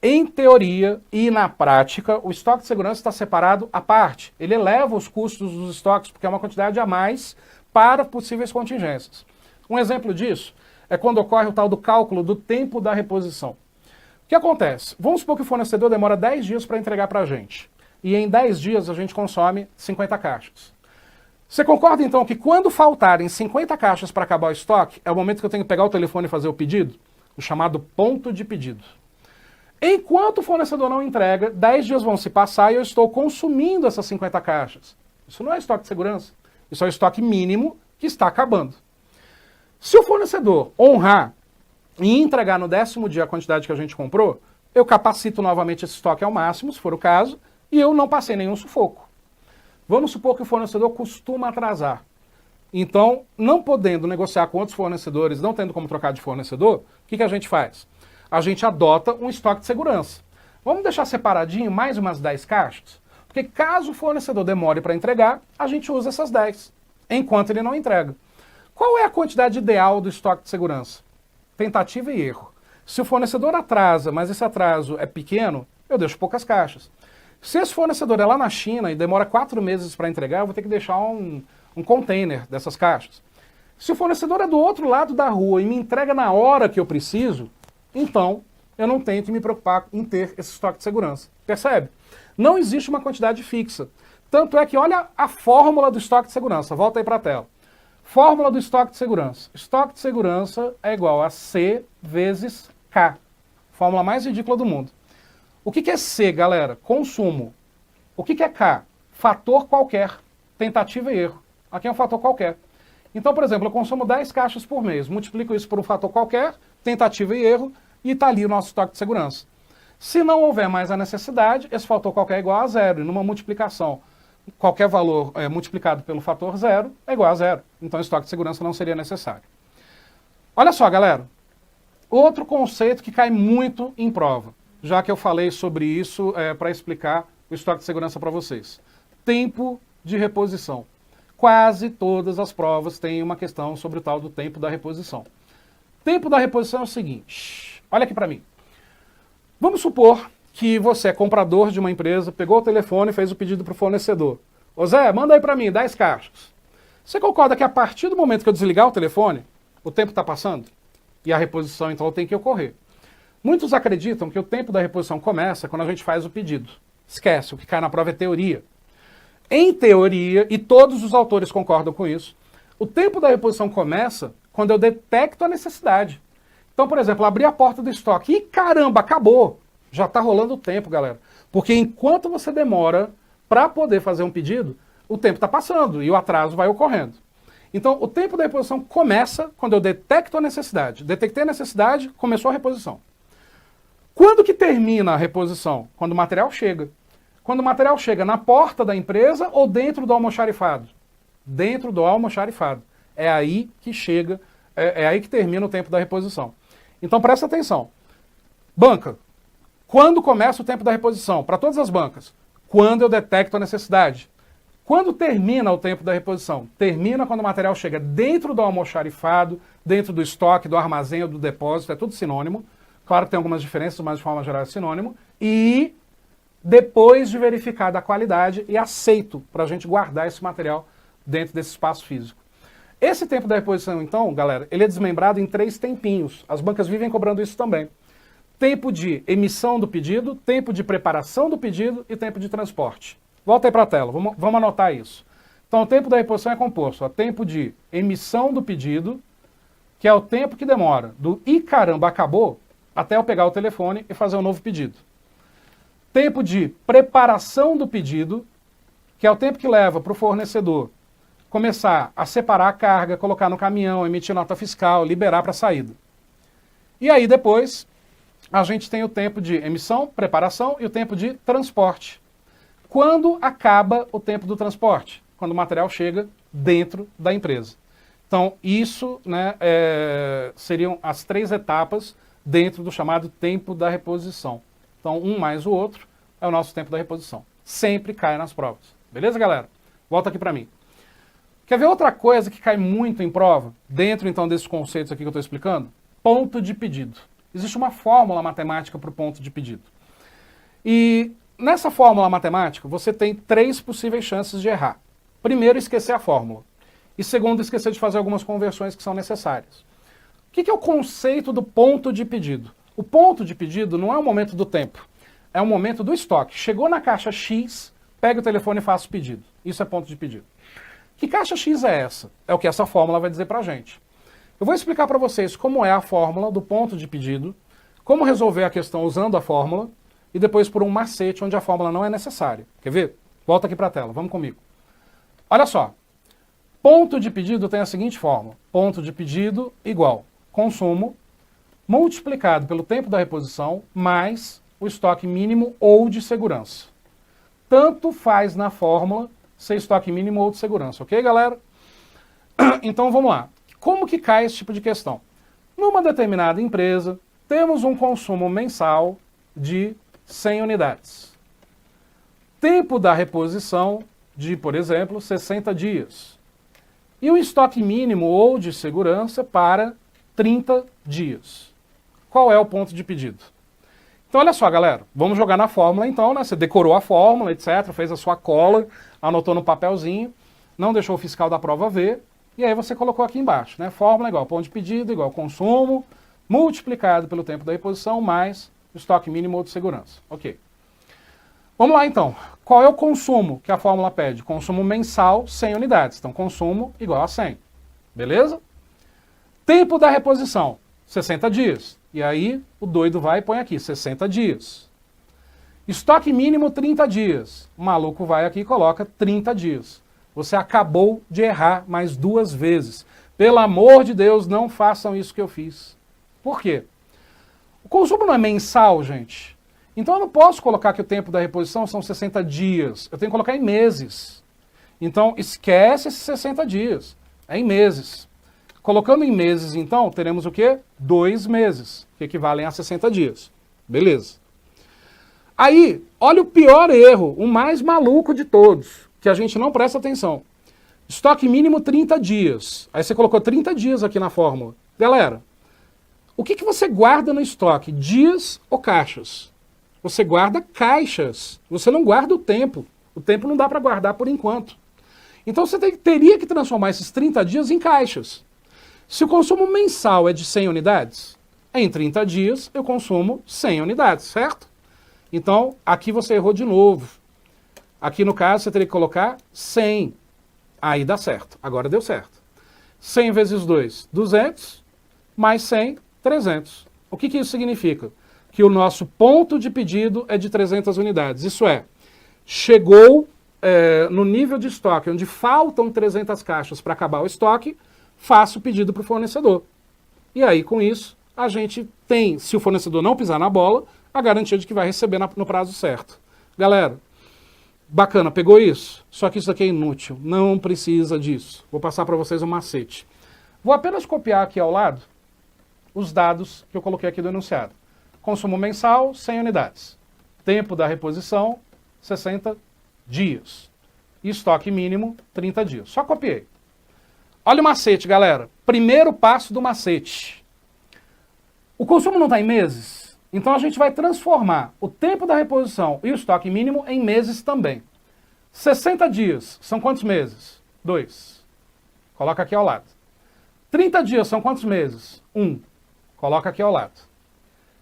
em teoria e na prática, o estoque de segurança está separado à parte. Ele eleva os custos dos estoques, porque é uma quantidade a mais para possíveis contingências. Um exemplo disso é quando ocorre o tal do cálculo do tempo da reposição. O que acontece? Vamos supor que o fornecedor demora 10 dias para entregar para a gente. E em 10 dias a gente consome 50 caixas. Você concorda então que quando faltarem 50 caixas para acabar o estoque, é o momento que eu tenho que pegar o telefone e fazer o pedido? O chamado ponto de pedido. Enquanto o fornecedor não entrega, 10 dias vão se passar e eu estou consumindo essas 50 caixas. Isso não é estoque de segurança. Isso é o estoque mínimo que está acabando. Se o fornecedor honrar e entregar no 10º dia a quantidade que a gente comprou, eu capacito novamente esse estoque ao máximo, se for o caso, e eu não passei nenhum sufoco. Vamos supor que o fornecedor costuma atrasar. Então, não podendo negociar com outros fornecedores, não tendo como trocar de fornecedor, o que a gente faz? A gente adota um estoque de segurança. Vamos deixar separadinho mais umas 10 caixas? Porque caso o fornecedor demore para entregar, a gente usa essas 10, enquanto ele não entrega. Qual é a quantidade ideal do estoque de segurança? Tentativa e erro. Se o fornecedor atrasa, mas esse atraso é pequeno, eu deixo poucas caixas. Se esse fornecedor é lá na China e demora 4 meses para entregar, eu vou ter que deixar um container dessas caixas. Se o fornecedor é do outro lado da rua e me entrega na hora que eu preciso, então eu não tenho que me preocupar em ter esse estoque de segurança. Percebe? Não existe uma quantidade fixa. Tanto é que olha a fórmula do estoque de segurança. Volta aí para a tela. Fórmula do estoque de segurança. Estoque de segurança é igual a C vezes K. Fórmula mais ridícula do mundo. O que é C, galera? Consumo. O que é K? Fator qualquer. Tentativa e erro. Aqui é um fator qualquer. Então, por exemplo, eu consumo 10 caixas por mês. Multiplico isso por um fator qualquer, tentativa e erro, e está ali o nosso estoque de segurança. Se não houver mais a necessidade, esse fator qualquer é igual a zero. E numa multiplicação, qualquer valor multiplicado pelo fator zero é igual a zero. Então, o estoque de segurança não seria necessário. Olha só, galera. Outro conceito que cai muito em prova. já que eu falei sobre isso para explicar o estoque de segurança para vocês. Tempo de reposição. Quase todas as provas têm uma questão sobre o tal do tempo da reposição. Tempo da reposição é o seguinte, olha aqui para mim. Vamos supor que você é comprador de uma empresa, pegou o telefone e fez o pedido para o fornecedor. Ô Zé, manda aí para mim 10 caixas. Você concorda que a partir do momento que eu desligar o telefone, o tempo está passando? E a reposição então tem que ocorrer. Muitos acreditam que o tempo da reposição começa quando a gente faz o pedido. Esquece, o que cai na prova é teoria. Em teoria, e todos os autores concordam com isso, o tempo da reposição começa quando eu detecto a necessidade. Então, por exemplo, abri a porta do estoque e caramba, acabou. Já está rolando o tempo, galera. Porque enquanto você demora para poder fazer um pedido, o tempo está passando e o atraso vai ocorrendo. Então, o tempo da reposição começa quando eu detecto a necessidade. Detectei a necessidade, começou a reposição. Quando que termina a reposição? Quando o material chega. Quando o material chega na porta da empresa ou dentro do almoxarifado? Dentro do almoxarifado. É aí que chega, é aí que termina o tempo da reposição. Então presta atenção. Banca. Quando começa o tempo da reposição? Para todas as bancas. Quando eu detecto a necessidade. Quando termina o tempo da reposição? Termina quando o material chega dentro do almoxarifado, dentro do estoque, do armazém ou do depósito, é tudo sinônimo. Claro que tem algumas diferenças, mas de forma geral é sinônimo. E depois de verificada a qualidade e aceito para a gente guardar esse material dentro desse espaço físico. Esse tempo da reposição, então, galera, ele é desmembrado em 3 tempinhos. As bancas vivem cobrando isso também. Tempo de emissão do pedido, tempo de preparação do pedido e tempo de transporte. Volta aí para a tela, vamos anotar isso. Então, o tempo da reposição é composto a tempo de emissão do pedido, que é o tempo que demora do "ih, caramba, acabou", até eu pegar o telefone e fazer um novo pedido. Tempo de preparação do pedido, que é o tempo que leva para o fornecedor começar a separar a carga, colocar no caminhão, emitir nota fiscal, liberar para a saída. E aí depois a gente tem o tempo de emissão, preparação e o tempo de transporte. Quando acaba o tempo do transporte? Quando o material chega dentro da empresa. Então isso, né, seriam as 3 etapas dentro do chamado tempo da reposição. Então, um mais o outro é o nosso tempo da reposição. Sempre cai nas provas. Beleza, galera? Volta aqui para mim. Quer ver outra coisa que cai muito em prova, dentro, então, desses conceitos aqui que eu estou explicando? Ponto de pedido. Existe uma fórmula matemática para o ponto de pedido. E nessa fórmula matemática, você tem 3 possíveis chances de errar. Primeiro, esquecer a fórmula. E segundo, esquecer de fazer algumas conversões que são necessárias. O que é o conceito do ponto de pedido? O ponto de pedido não é o momento do tempo, é o momento do estoque. Chegou na caixa X, pega o telefone e faça o pedido. Isso é ponto de pedido. Que caixa X é essa? É o que essa fórmula vai dizer pra gente. Eu vou explicar para vocês como é a fórmula do ponto de pedido, como resolver a questão usando a fórmula, e depois por um macete onde a fórmula não é necessária. Quer ver? Volta aqui para a tela, vamos comigo. Olha só, ponto de pedido tem a seguinte fórmula. Ponto de pedido igual consumo multiplicado pelo tempo da reposição mais o estoque mínimo ou de segurança. Tanto faz na fórmula ser estoque mínimo ou de segurança, ok, galera? Então vamos lá. Como que cai esse tipo de questão? Numa determinada empresa, temos um consumo mensal de 100 unidades. Tempo da reposição de, por exemplo, 60 dias. E o estoque mínimo ou de segurança para 30 dias. Qual é o ponto de pedido? Então olha só, galera, vamos jogar na fórmula então, né? Você decorou a fórmula, etc, fez a sua cola, anotou no papelzinho, não deixou o fiscal da prova ver, e aí você colocou aqui embaixo, né? Fórmula igual ponto de pedido, igual consumo, multiplicado pelo tempo da reposição, mais estoque mínimo ou de segurança. Ok. Vamos lá então. Qual é o consumo que a fórmula pede? Consumo mensal, 100 unidades. Então consumo igual a 100. Beleza? Tempo da reposição, 60 dias. E aí o doido vai e põe aqui, 60 dias. Estoque mínimo, 30 dias. O maluco vai aqui e coloca 30 dias. Você acabou de errar mais 2 vezes. Pelo amor de Deus, não façam isso que eu fiz. Por quê? O consumo não é mensal, gente. Então eu não posso colocar que o tempo da reposição são 60 dias. Eu tenho que colocar em meses. Então esquece esses 60 dias. É em meses. Colocando em meses, então, teremos o quê? 2 meses, que equivalem a 60 dias. Beleza. Aí, olha o pior erro, o mais maluco de todos, que a gente não presta atenção. Estoque mínimo 30 dias. Aí você colocou 30 dias aqui na fórmula. Galera, o que você guarda no estoque? Dias ou caixas? Você guarda caixas. Você não guarda o tempo. O tempo não dá para guardar por enquanto. Então você teria que transformar esses 30 dias em caixas. Se o consumo mensal é de 100 unidades, em 30 dias eu consumo 100 unidades, certo? Então, aqui você errou de novo. Aqui no caso você teria que colocar 100. Aí dá certo. Agora deu certo. 100 vezes 2, 200, mais 100, 300. O que isso significa? Que o nosso ponto de pedido é de 300 unidades. Isso é, chegou no nível de estoque, onde faltam 300 caixas para acabar o estoque, faço o pedido para o fornecedor. E aí, com isso, a gente tem, se o fornecedor não pisar na bola, a garantia de que vai receber no prazo certo. Galera, bacana, pegou isso? Só que isso aqui é inútil, não precisa disso. Vou passar para vocês um macete. Vou apenas copiar aqui ao lado os dados que eu coloquei aqui do enunciado. Consumo mensal, 100 unidades. Tempo da reposição, 60 dias. E estoque mínimo, 30 dias. Só copiei. Olha o macete, galera. Primeiro passo do macete. O consumo não está em meses? Então a gente vai transformar o tempo da reposição e o estoque mínimo em meses também. 60 dias são quantos meses? 2. Coloca aqui ao lado. 30 dias são quantos meses? 1. Coloca aqui ao lado.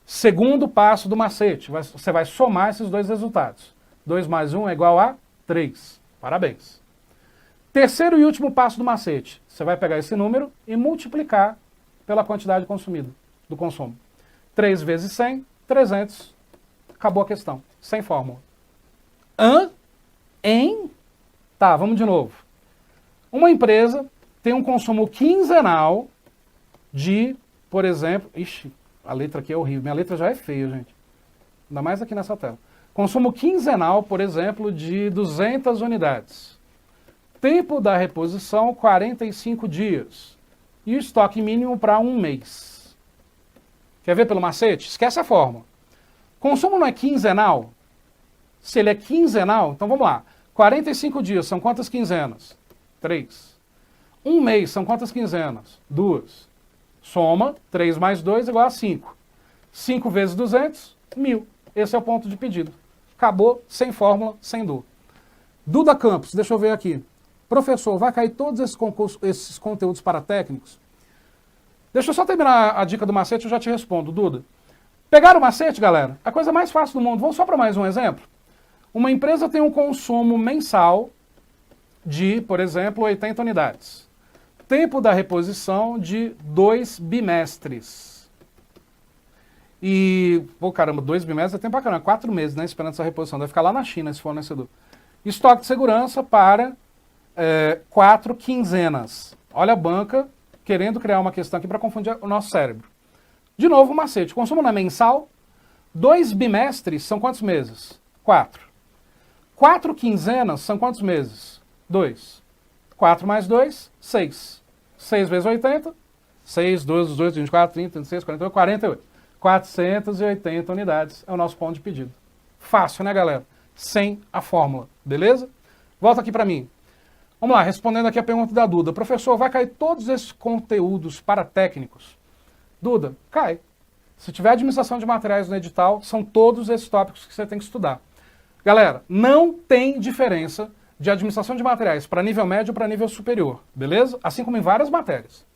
Segundo passo do macete, você vai somar esses dois resultados. 2 mais 1 é igual a 3. Parabéns. Terceiro e último passo do macete. Você vai pegar esse número e multiplicar pela quantidade consumida, do consumo. 3 vezes 100, 300. Acabou a questão. Sem fórmula. Tá, vamos de novo. Uma empresa tem um consumo quinzenal de, por exemplo... Ixi, a letra aqui é horrível. Minha letra já é feia, gente. Ainda mais aqui nessa tela. Consumo quinzenal, por exemplo, de 200 unidades. Tempo da reposição, 45 dias. E o estoque mínimo para 1 mês. Quer ver pelo macete? Esquece a fórmula. Consumo não é quinzenal? Se ele é quinzenal, então vamos lá. 45 dias são quantas quinzenas? 3. 1 mês são quantas quinzenas? 2. Soma, 3 mais 2 igual a 5. 5 vezes 200, 1.000. Esse é o ponto de pedido. Acabou, sem fórmula, sem dor. Duda Campos, deixa eu ver aqui. Professor, vai cair todos esses conteúdos para técnicos? Deixa eu só terminar a dica do macete, eu já te respondo, Duda. Pegaram o macete, galera? A coisa mais fácil do mundo. Vamos só para mais um exemplo? Uma empresa tem um consumo mensal de, por exemplo, 80 unidades. Tempo da reposição de 2 bimestres. E, pô, caramba, 2 bimestres é tempo pra caramba, 4 meses, né, esperando essa reposição. Deve ficar lá na China esse fornecedor. Estoque de segurança para 4 quinzenas. Olha a banca querendo criar uma questão aqui para confundir o nosso cérebro. De novo, o macete. Consumo não é mensal? 2 bimestres são quantos meses? 4. 4 quinzenas são quantos meses? 2. 4 mais 2, 6. 6 vezes 80, 6, 12, 18, 24, 30, 36, 48, 48. 480 unidades é o nosso ponto de pedido. Fácil, né, galera? Sem a fórmula, beleza? Volta aqui para mim. Vamos lá, respondendo aqui a pergunta da Duda. Professor, vai cair todos esses conteúdos para técnicos? Duda, cai. Se tiver administração de materiais no edital, são todos esses tópicos que você tem que estudar. Galera, não tem diferença de administração de materiais para nível médio ou para nível superior, beleza? Assim como em várias matérias.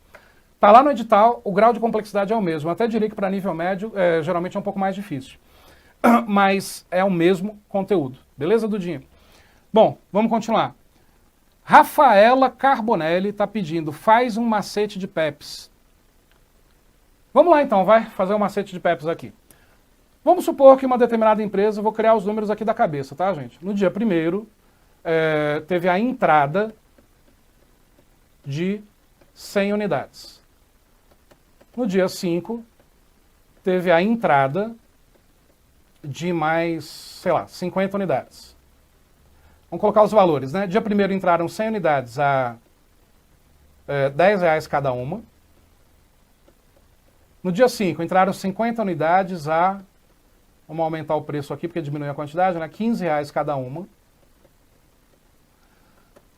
Está lá no edital, o grau de complexidade é o mesmo. Eu até diria que para nível médio, geralmente é um pouco mais difícil. Mas é o mesmo conteúdo. Beleza, Dudinha? Bom, vamos continuar. Rafaela Carbonelli está pedindo, faz um macete de PEPs. Vamos lá então, vai fazer um macete de PEPs aqui. Vamos supor que uma determinada empresa, vou criar os números aqui da cabeça, tá, gente? No dia 1º, teve a entrada de 100 unidades. No dia 5, teve a entrada de mais, sei lá, 50 unidades. Vamos colocar os valores, né? Dia 1º entraram 100 unidades a R$10 cada uma. No dia 5, entraram 50 unidades a, Vamos aumentar o preço aqui, porque diminui a quantidade, né? R$15 cada uma.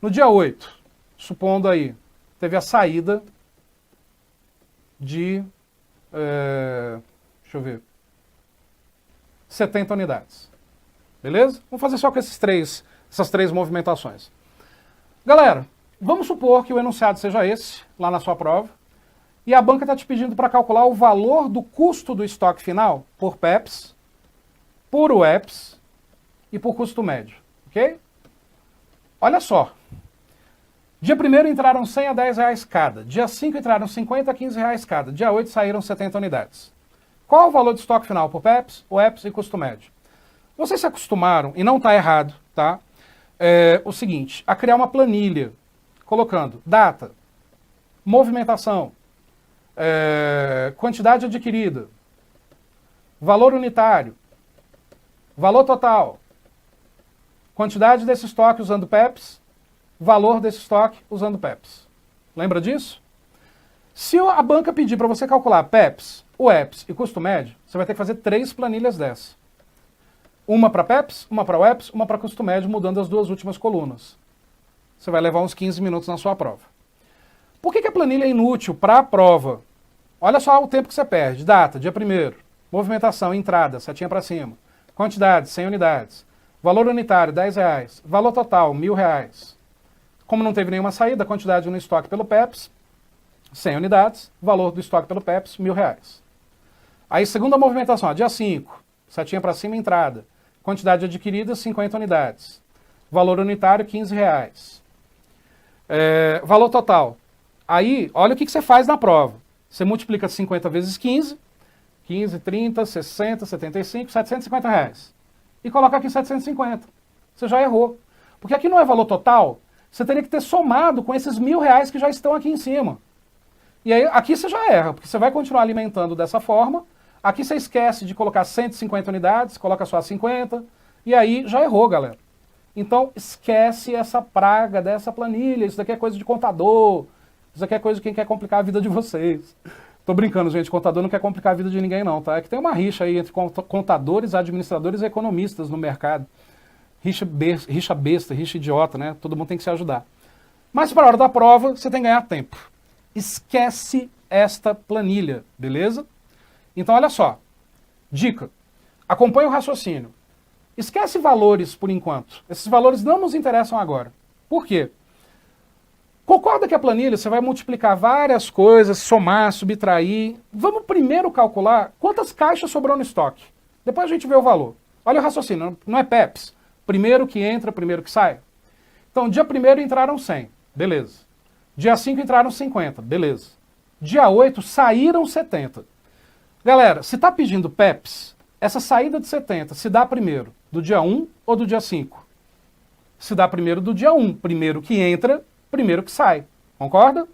No dia 8, supondo aí, teve a saída de, deixa eu ver, 70 unidades. Beleza? Vamos fazer só com essas três movimentações. Galera, vamos supor que o enunciado seja esse, lá na sua prova, e a banca está te pedindo para calcular o valor do custo do estoque final por PEPs, por UEPs e por custo médio. Ok? Olha só. Dia 1º entraram 100 a R$10 cada. Dia 5 entraram 50 a R$15 cada. Dia 8 saíram 70 unidades. Qual o valor de estoque final por PEPs, UEPs e custo médio? Vocês se acostumaram, e não está errado, tá? O seguinte, a criar uma planilha, colocando data, movimentação, quantidade adquirida, valor unitário, valor total, quantidade desse estoque usando PEPs, valor desse estoque usando PEPs. Lembra disso? Se a banca pedir para você calcular PEPs, UEPs e custo médio, você vai ter que fazer 3 planilhas dessas. Uma para PEPs, uma para UEPs, uma para custo médio, mudando as 2 últimas colunas. Você vai levar uns 15 minutos na sua prova. Por que a planilha é inútil para a prova? Olha só o tempo que você perde. Data, dia 1º. Movimentação, entrada, setinha para cima. Quantidade, 100 unidades. Valor unitário, R$10. Valor total, R$1.000. Como não teve nenhuma saída, quantidade no estoque pelo PEPs, 100 unidades. Valor do estoque pelo PEPs, R$1.000. Aí, segunda movimentação, dia 5. Setinha para cima, entrada. Quantidade adquirida, 50 unidades. Valor unitário, R$15. Valor total. Aí, olha o que você faz na prova. Você multiplica 50 vezes 15, 15, 30, 60, 75, R$750. E coloca aqui 750. Você já errou. Porque aqui não é valor total, você teria que ter somado com esses R$1.000 que já estão aqui em cima. E aí, aqui você já erra, porque você vai continuar alimentando dessa forma. Aqui você esquece de colocar 150 unidades, coloca só 50, e aí já errou, galera. Então, esquece essa praga dessa planilha, isso daqui é coisa de contador, isso daqui é coisa de quem quer complicar a vida de vocês. Tô brincando, gente, contador não quer complicar a vida de ninguém não, tá? É que tem uma rixa aí entre contadores, administradores e economistas no mercado. Rixa besta, rixa idiota, né? Todo mundo tem que se ajudar. Mas para a hora da prova, você tem que ganhar tempo. Esquece esta planilha, beleza? Então, olha só. Dica. Acompanhe o raciocínio. Esquece valores por enquanto. Esses valores não nos interessam agora. Por quê? Concorda que a planilha você vai multiplicar várias coisas, somar, subtrair. Vamos primeiro calcular quantas caixas sobrou no estoque. Depois a gente vê o valor. Olha o raciocínio, não é PEPs. Primeiro que entra, primeiro que sai. Então, dia 1º entraram 100. Beleza. Dia 5 entraram 50. Beleza. Dia 8 saíram 70. Galera, se está pedindo PEPs, essa saída de 70 se dá primeiro do dia 1 ou do dia 5? Se dá primeiro do dia 1. Primeiro que entra, primeiro que sai. Concorda?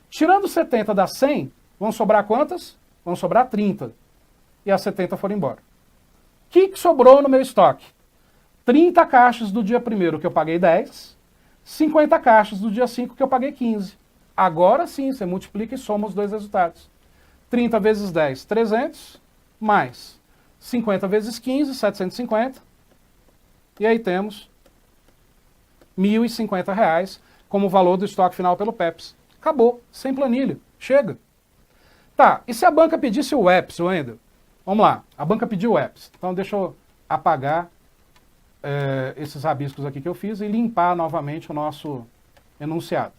Tirando 70 dá 100, vão sobrar quantas? Vão sobrar 30. E as 70 foram embora. O que sobrou no meu estoque? 30 caixas do dia 1º que eu paguei 10, 50 caixas do dia 5 que eu paguei 15. Agora sim, você multiplica e soma os dois resultados. 30 vezes 10, 300, mais 50 vezes 15, 750. E aí temos R$1.050 como valor do estoque final pelo PEPs. Acabou, sem planilha, chega. Tá, e se a banca pedisse o UEPs, Wendel? Vamos lá, a banca pediu o UEPs. Então deixa eu apagar esses rabiscos aqui que eu fiz e limpar novamente o nosso enunciado.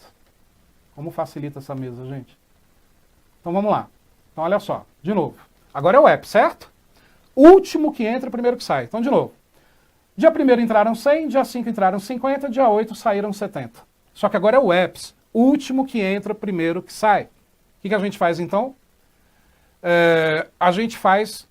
Como facilita essa mesa, gente? Então vamos lá. Então olha só, de novo. Agora é o UEPs, certo? Último que entra, primeiro que sai. Então de novo. Dia 1º entraram 100, dia 5 entraram 50, dia 8 saíram 70. Só que agora é o UEPs. Último que entra, primeiro que sai. O que a gente faz então? A gente faz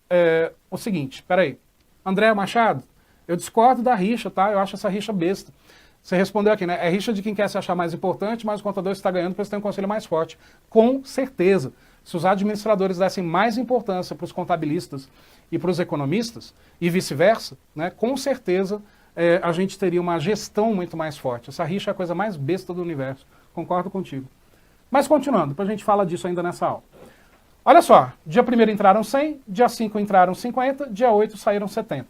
o seguinte, peraí. André Machado, eu discordo da rixa, tá? Eu acho essa rixa besta. Você respondeu aqui, né? É rixa de quem quer se achar mais importante, mas o contador está ganhando porque você tem um conselho mais forte. Com certeza. Se os administradores dessem mais importância para os contabilistas e para os economistas, e vice-versa, né? Com certeza a gente teria uma gestão muito mais forte. Essa rixa é a coisa mais besta do universo. Concordo contigo. Mas continuando, depois a gente fala disso ainda nessa aula. Olha só, dia 1º entraram 100, dia 5 entraram 50, dia 8 saíram 70.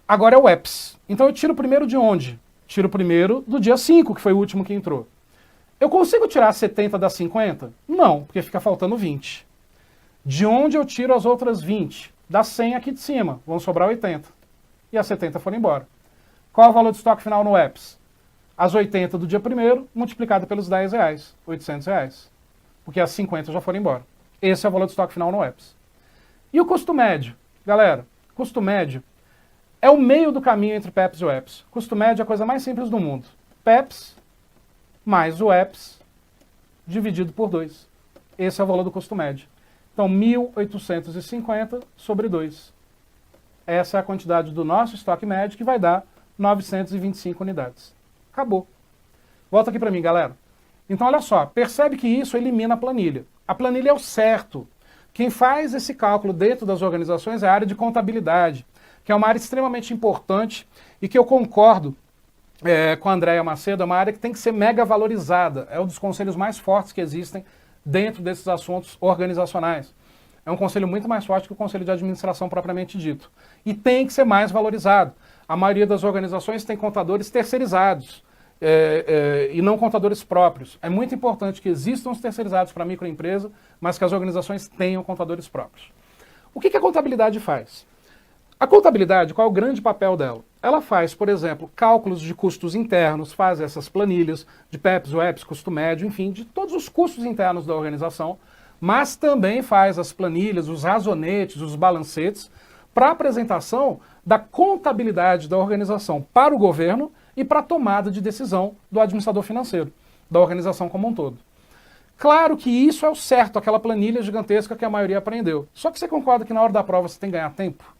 Agora é o EPS. Então eu tiro o primeiro de onde? Tiro o primeiro do dia 5, que foi o último que entrou. Eu consigo tirar 70 das 50? Não, porque fica faltando 20. De onde eu tiro as outras 20? Das 100 aqui de cima, vão sobrar 80. E as 70 foram embora. Qual é o valor de estoque final no EPS? As 80 do dia 1º multiplicado pelos R$10, R$800. Porque as 50 já foram embora. Esse é o valor de estoque final no EPS. E o custo médio? Galera, custo médio é o meio do caminho entre PEPS e o EPS. Custo médio é a coisa mais simples do mundo. PEPS mais o EPS dividido por 2. Esse é o valor do custo médio. Então, 1.850 sobre 2. Essa é a quantidade do nosso estoque médio, que vai dar 925 unidades. Acabou. Volta aqui para mim, galera. Então, olha só, percebe que isso elimina a planilha. A planilha é o certo. Quem faz esse cálculo dentro das organizações é a área de contabilidade, que é uma área extremamente importante e que eu concordo com a Andréia Macedo, é uma área que tem que ser mega valorizada. É um dos conselhos mais fortes que existem dentro desses assuntos organizacionais. É um conselho muito mais forte que o conselho de administração propriamente dito. E tem que ser mais valorizado. A maioria das organizações tem contadores terceirizados e não contadores próprios. É muito importante que existam os terceirizados para a microempresa, mas que as organizações tenham contadores próprios. O que a contabilidade faz? A contabilidade, qual é o grande papel dela? Ela faz, por exemplo, cálculos de custos internos, faz essas planilhas de PEPs, WEPs, custo médio, enfim, de todos os custos internos da organização, mas também faz as planilhas, os razonetes, os balancetes, para apresentação da contabilidade da organização para o governo e para a tomada de decisão do administrador financeiro, da organização como um todo. Claro que isso é o certo, aquela planilha gigantesca que a maioria aprendeu. Só que você concorda que na hora da prova você tem que ganhar tempo?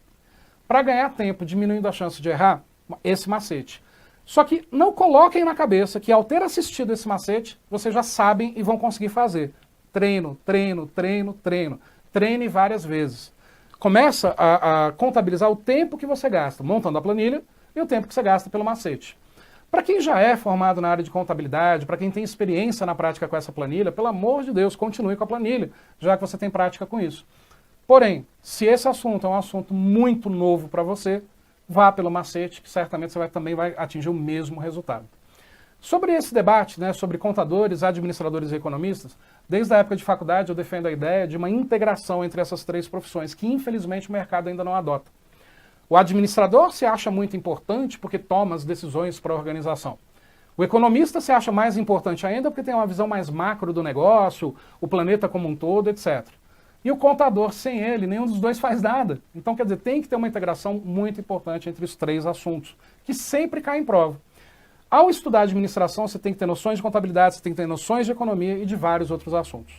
Para ganhar tempo, diminuindo a chance de errar, esse macete. Só que não coloquem na cabeça que ao ter assistido esse macete, vocês já sabem e vão conseguir fazer. Treino, treino, treino, treino. Treine várias vezes. Começa a contabilizar o tempo que você gasta montando a planilha e o tempo que você gasta pelo macete. Para quem já é formado na área de contabilidade, para quem tem experiência na prática com essa planilha, pelo amor de Deus, continue com a planilha, já que você tem prática com isso. Porém, se esse assunto é um assunto muito novo para você, vá pelo macete, que certamente você também vai atingir o mesmo resultado. Sobre esse debate, sobre contadores, administradores e economistas, desde a época de faculdade eu defendo a ideia de uma integração entre essas três profissões, que infelizmente o mercado ainda não adota. O administrador se acha muito importante porque toma as decisões para a organização. O economista se acha mais importante ainda porque tem uma visão mais macro do negócio, o planeta como um todo, etc. E o contador, sem ele, nenhum dos dois faz nada. Então, quer dizer, tem que ter uma integração muito importante entre os três assuntos, que sempre cai em prova. Ao estudar administração, você tem que ter noções de contabilidade, você tem que ter noções de economia e de vários outros assuntos.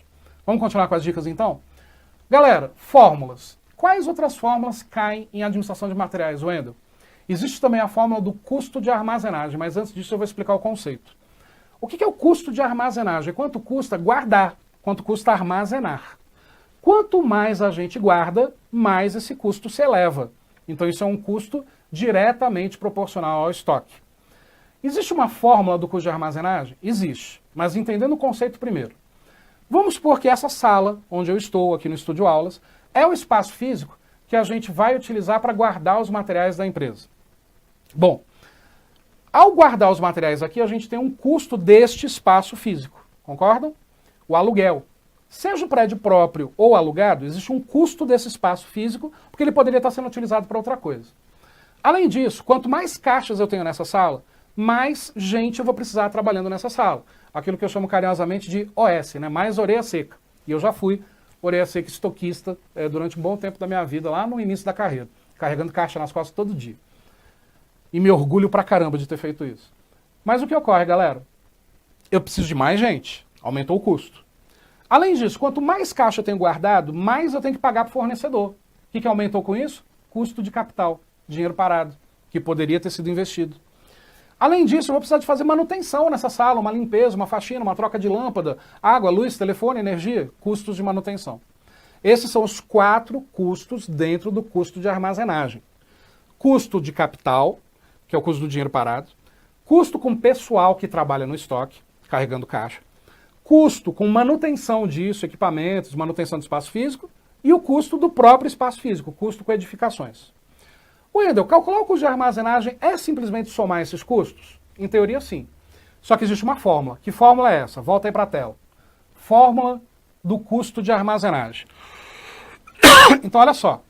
Vamos continuar com as dicas, então? Galera, fórmulas. Quais outras fórmulas caem em administração de materiais, Wendel? Existe também a fórmula do custo de armazenagem, mas antes disso eu vou explicar o conceito. O que é o custo de armazenagem? Quanto custa guardar? Quanto custa armazenar? Quanto mais a gente guarda, mais esse custo se eleva. Então isso é um custo diretamente proporcional ao estoque. Existe uma fórmula do custo de armazenagem? Existe, mas entendendo o conceito primeiro. Vamos supor que essa sala, onde eu estou aqui no Estúdio Aulas, é o espaço físico que a gente vai utilizar para guardar os materiais da empresa. Bom, ao guardar os materiais aqui, a gente tem um custo deste espaço físico, concordam? O aluguel. Seja o prédio próprio ou alugado, existe um custo desse espaço físico, porque ele poderia estar sendo utilizado para outra coisa. Além disso, quanto mais caixas eu tenho nessa sala, mais gente eu vou precisar trabalhando nessa sala. Aquilo que eu chamo carinhosamente de OS, mais orelha seca. E eu já fui orelha seca estoquista durante um bom tempo da minha vida, lá no início da carreira, carregando caixa nas costas todo dia. E me orgulho pra caramba de ter feito isso. Mas o que ocorre, galera? Eu preciso de mais gente, aumentou o custo. Além disso, quanto mais caixa eu tenho guardado, mais eu tenho que pagar para o fornecedor. O que aumentou com isso? Custo de capital, dinheiro parado, que poderia ter sido investido. Além disso, eu vou precisar de fazer manutenção nessa sala, uma limpeza, uma faxina, uma troca de lâmpada, água, luz, telefone, energia, custos de manutenção. Esses são os 4 custos dentro do custo de armazenagem. Custo de capital, que é o custo do dinheiro parado, custo com pessoal que trabalha no estoque, carregando caixa, custo com manutenção disso, equipamentos, manutenção do espaço físico, e o custo do próprio espaço físico, custo com edificações. Wendel, calcular o custo de armazenagem é simplesmente somar esses custos? Em teoria, sim. Só que existe uma fórmula. Que fórmula é essa? Volta aí para a tela. Fórmula do custo de armazenagem. Então, olha só.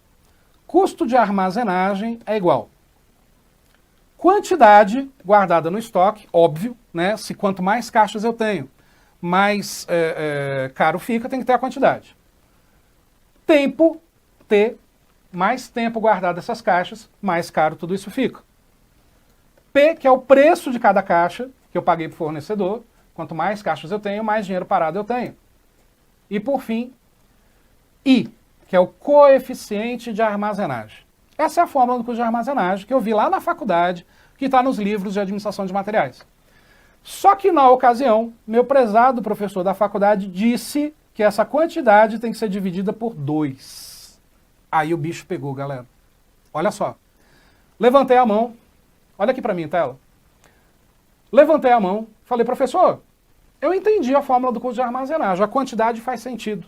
Custo de armazenagem é igual quantidade guardada no estoque, óbvio, né? Se quanto mais caixas eu tenho, mais caro fica, tem que ter a quantidade. Tempo, T, mais tempo guardado essas caixas, mais caro tudo isso fica. P, que é o preço de cada caixa que eu paguei para o fornecedor. Quanto mais caixas eu tenho, mais dinheiro parado eu tenho. E por fim, I, que é o coeficiente de armazenagem. Essa é a fórmula do custo de armazenagem que eu vi lá na faculdade, que está nos livros de administração de materiais. Só que na ocasião, meu prezado professor da faculdade disse que essa quantidade tem que ser dividida por 2. Aí o bicho pegou, galera. Olha só. Levantei a mão. Olha aqui para mim, tela. Levantei a mão. Falei, professor, eu entendi a fórmula do custo de armazenagem. A quantidade faz sentido.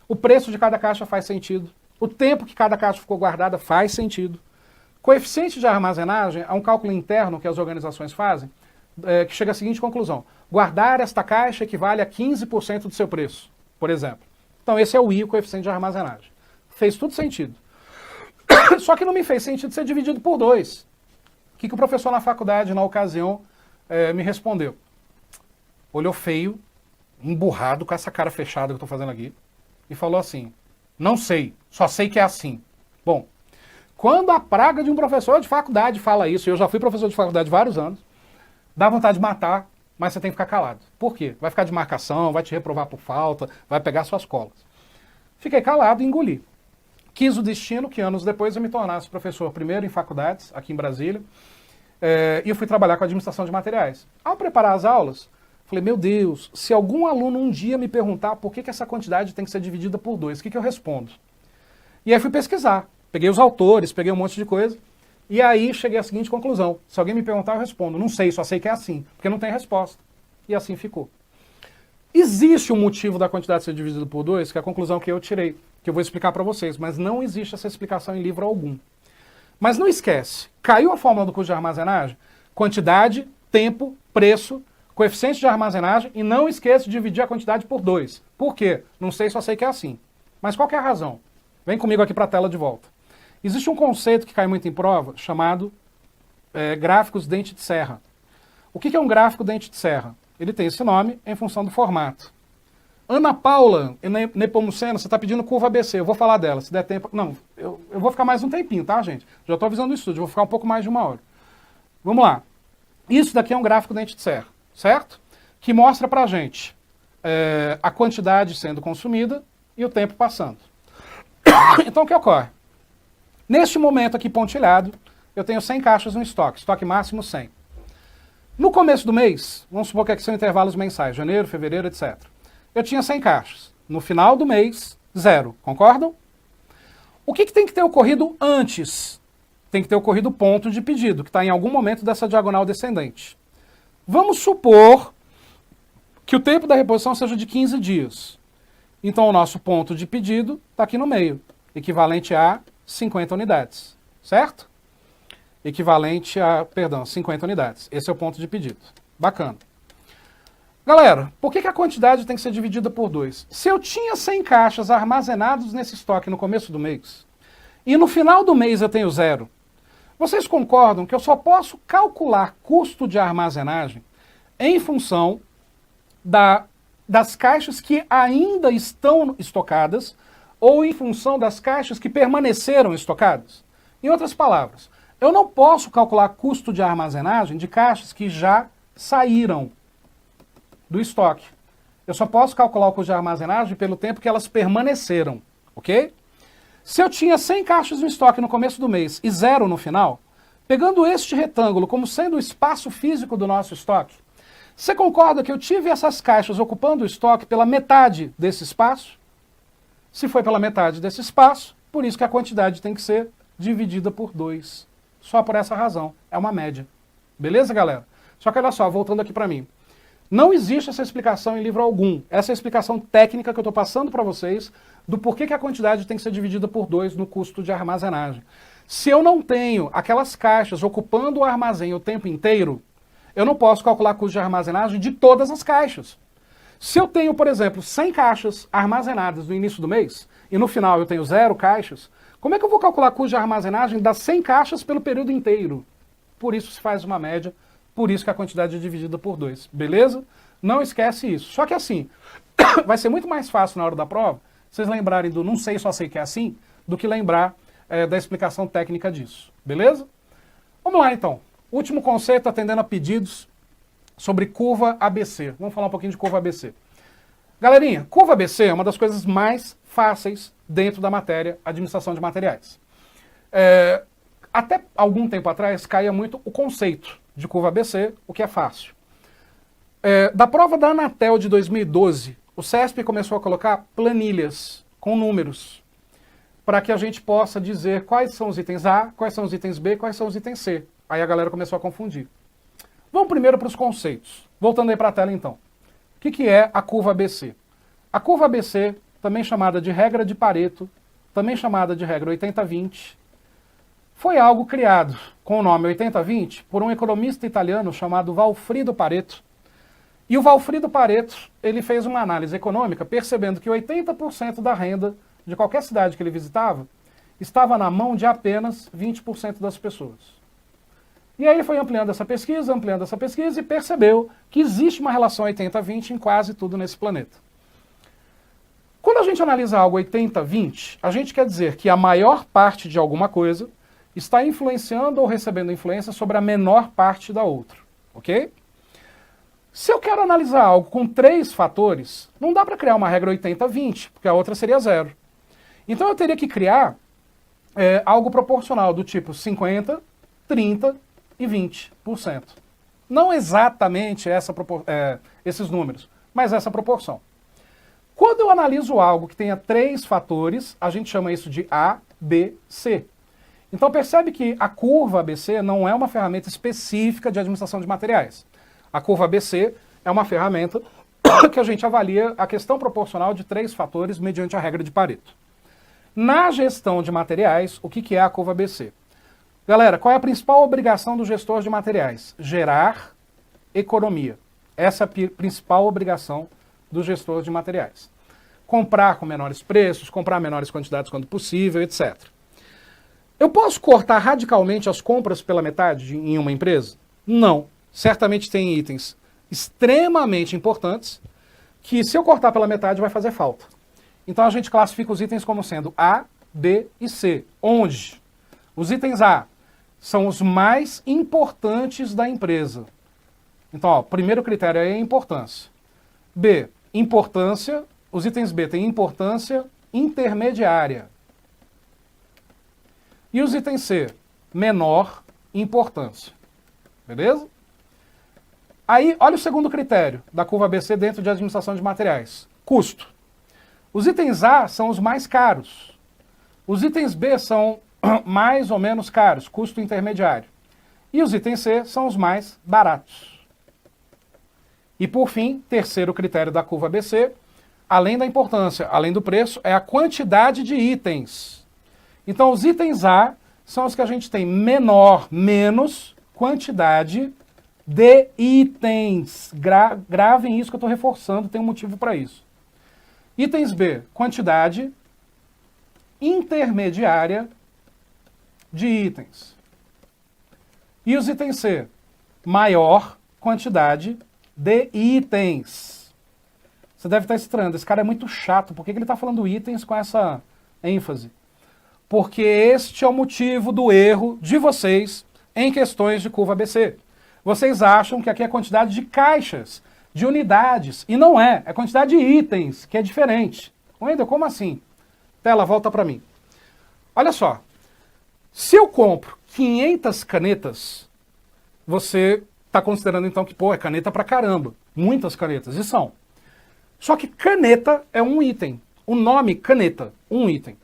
O preço de cada caixa faz sentido. O tempo que cada caixa ficou guardada faz sentido. Coeficiente de armazenagem é um cálculo interno que as organizações fazem, que chega à seguinte conclusão. Guardar esta caixa equivale a 15% do seu preço, por exemplo. Então esse é o I, o coeficiente de armazenagem. Fez tudo sentido. Só que não me fez sentido ser dividido por 2. O que o professor na faculdade, na ocasião, me respondeu? Olhou feio, emburrado, com essa cara fechada que eu estou fazendo aqui, e falou assim, não sei, só sei que é assim. Bom, quando a praga de um professor de faculdade fala isso, e eu já fui professor de faculdade vários anos, dá vontade de matar, mas você tem que ficar calado. Por quê? Vai ficar de marcação, vai te reprovar por falta, vai pegar suas colas. Fiquei calado e engoli. Quis o destino que anos depois eu me tornasse professor, primeiro em faculdades, aqui em Brasília, e eu fui trabalhar com administração de materiais. Ao preparar as aulas, falei, meu Deus, se algum aluno um dia me perguntar por que essa quantidade tem que ser dividida por 2, o que eu respondo? E aí fui pesquisar. Peguei os autores, peguei um monte de coisa, e aí cheguei à seguinte conclusão. Se alguém me perguntar, eu respondo. Não sei, só sei que é assim, porque não tem resposta. E assim ficou. Existe um motivo da quantidade ser dividida por 2, que é a conclusão que eu tirei, que eu vou explicar para vocês, mas não existe essa explicação em livro algum. Mas não esquece, caiu a fórmula do custo de armazenagem, quantidade, tempo, preço, coeficiente de armazenagem, e não esqueça de dividir a quantidade por 2. Por quê? Não sei, só sei que é assim. Mas qual que é a razão? Vem comigo aqui para a tela de volta. Existe um conceito que cai muito em prova, chamado gráficos dente de serra. O que é um gráfico dente de serra? Ele tem esse nome em função do formato. Ana Paula Nepomuceno, você está pedindo curva ABC, eu vou falar dela, se der tempo. Não, eu vou ficar mais um tempinho, tá, gente? Já estou avisando o estúdio, vou ficar um pouco mais de 1 hora. Vamos lá. Isso daqui é um gráfico dente de serra, certo? Que mostra pra gente a quantidade sendo consumida e o tempo passando. Então o que ocorre? Neste momento aqui pontilhado, eu tenho 100 caixas no estoque máximo 100. No começo do mês, vamos supor que aqui são intervalos mensais, janeiro, fevereiro, etc. Eu tinha 100 caixas. No final do mês, 0. Concordam? O que tem que ter ocorrido antes? Tem que ter ocorrido o ponto de pedido, que está em algum momento dessa diagonal descendente. Vamos supor que o tempo da reposição seja de 15 dias. Então o nosso ponto de pedido está aqui no meio, equivalente a 50 unidades, certo? Equivalente a, 50 unidades. Esse é o ponto de pedido. Bacana. Galera, por que a quantidade tem que ser dividida por 2? Se eu tinha 100 caixas armazenadas nesse estoque no começo do mês, e no final do mês eu tenho 0, vocês concordam que eu só posso calcular custo de armazenagem em função das caixas que ainda estão estocadas ou em função das caixas que permaneceram estocadas? Em outras palavras, eu não posso calcular custo de armazenagem de caixas que já saíram do estoque. Eu só posso calcular o custo de armazenagem pelo tempo que elas permaneceram, ok? Se eu tinha 100 caixas no estoque no começo do mês e 0 no final, pegando este retângulo como sendo o espaço físico do nosso estoque, você concorda que eu tive essas caixas ocupando o estoque pela metade desse espaço? Se foi pela metade desse espaço, por isso que a quantidade tem que ser dividida por 2. Só por essa razão. É uma média. Beleza, galera? Só que olha só, voltando aqui para mim. Não existe essa explicação em livro algum. Essa é a explicação técnica que eu estou passando para vocês do porquê que a quantidade tem que ser dividida por 2 no custo de armazenagem. Se eu não tenho aquelas caixas ocupando o armazém o tempo inteiro, eu não posso calcular custo de armazenagem de todas as caixas. Se eu tenho, por exemplo, 100 caixas armazenadas no início do mês e no final eu tenho 0 caixas, como é que eu vou calcular custo de armazenagem das 100 caixas pelo período inteiro? Por isso se faz uma média, por isso que a quantidade é dividida por 2, beleza? Não esquece isso. Só que assim, vai ser muito mais fácil na hora da prova vocês lembrarem do não sei, só sei que é assim, do que lembrar da explicação técnica disso, beleza? Vamos lá então. Último conceito, atendendo a pedidos sobre curva ABC. Vamos falar um pouquinho de curva ABC. Galerinha, curva ABC é uma das coisas mais fáceis dentro da matéria administração de materiais. Até algum tempo atrás caía muito o conceito de curva ABC, o que é fácil. Da prova da Anatel de 2012, o CESP começou a colocar planilhas com números para que a gente possa dizer quais são os itens A, quais são os itens B, quais são os itens C. Aí a galera começou a confundir. Vamos primeiro para os conceitos. Voltando aí para a tela então. O que é a curva ABC? A curva ABC, também chamada de regra de Pareto, também chamada de regra 80-20, foi algo criado com o nome 80-20 por um economista italiano chamado Valfrido Pareto. E o Valfrido Pareto, ele fez uma análise econômica percebendo que 80% da renda de qualquer cidade que ele visitava estava na mão de apenas 20% das pessoas. E aí ele foi ampliando essa pesquisa e percebeu que existe uma relação 80-20 em quase tudo nesse planeta. Quando a gente analisa algo 80-20, a gente quer dizer que a maior parte de alguma coisa está influenciando ou recebendo influência sobre a menor parte da outra, ok? Se eu quero analisar algo com 3 fatores, não dá para criar uma regra 80-20, porque a outra seria 0. Então eu teria que criar algo proporcional do tipo 50, 30 e 20%. Não exatamente esses números, mas essa proporção. Quando eu analiso algo que tenha 3 fatores, a gente chama isso de A, B, C. Então percebe que a curva ABC não é uma ferramenta específica de administração de materiais. A curva ABC é uma ferramenta que a gente avalia a questão proporcional de 3 fatores mediante a regra de Pareto. Na gestão de materiais, o que é a curva ABC? Galera, qual é a principal obrigação do gestor de materiais? Gerar economia. Essa é a principal obrigação do gestor de materiais. Comprar com menores preços, comprar menores quantidades quando possível, etc. Eu posso cortar radicalmente as compras pela metade em uma empresa? Não. Certamente tem itens extremamente importantes que, se eu cortar pela metade, vai fazer falta. Então a gente classifica os itens como sendo A, B e C. Onde? Os itens A são os mais importantes da empresa. Então, ó, primeiro critério é a importância. B, importância. Os itens B têm importância intermediária. E os itens C, menor importância. Beleza? Aí, olha o segundo critério da curva ABC dentro de administração de materiais. Custo. Os itens A são os mais caros. Os itens B são mais ou menos caros, custo intermediário. E os itens C são os mais baratos. E por fim, terceiro critério da curva ABC, além da importância, além do preço, é a quantidade de itens. Então os itens A são os que a gente tem menor, menos quantidade de itens. Gravem isso que eu estou reforçando, tem um motivo para isso. Itens B, quantidade intermediária de itens. E os itens C, maior quantidade de itens. Você deve estar estranhando, esse cara é muito chato, por que ele está falando itens com essa ênfase? Porque este é o motivo do erro de vocês em questões de curva ABC. Vocês acham que aqui é a quantidade de caixas, de unidades, e não é, é a quantidade de itens, que é diferente. Wendel, como assim? Tela, volta para mim. Olha só, se eu compro 500 canetas, você está considerando então que, pô, é caneta pra caramba, muitas canetas, e são. Só que caneta é um item, o nome caneta, um item.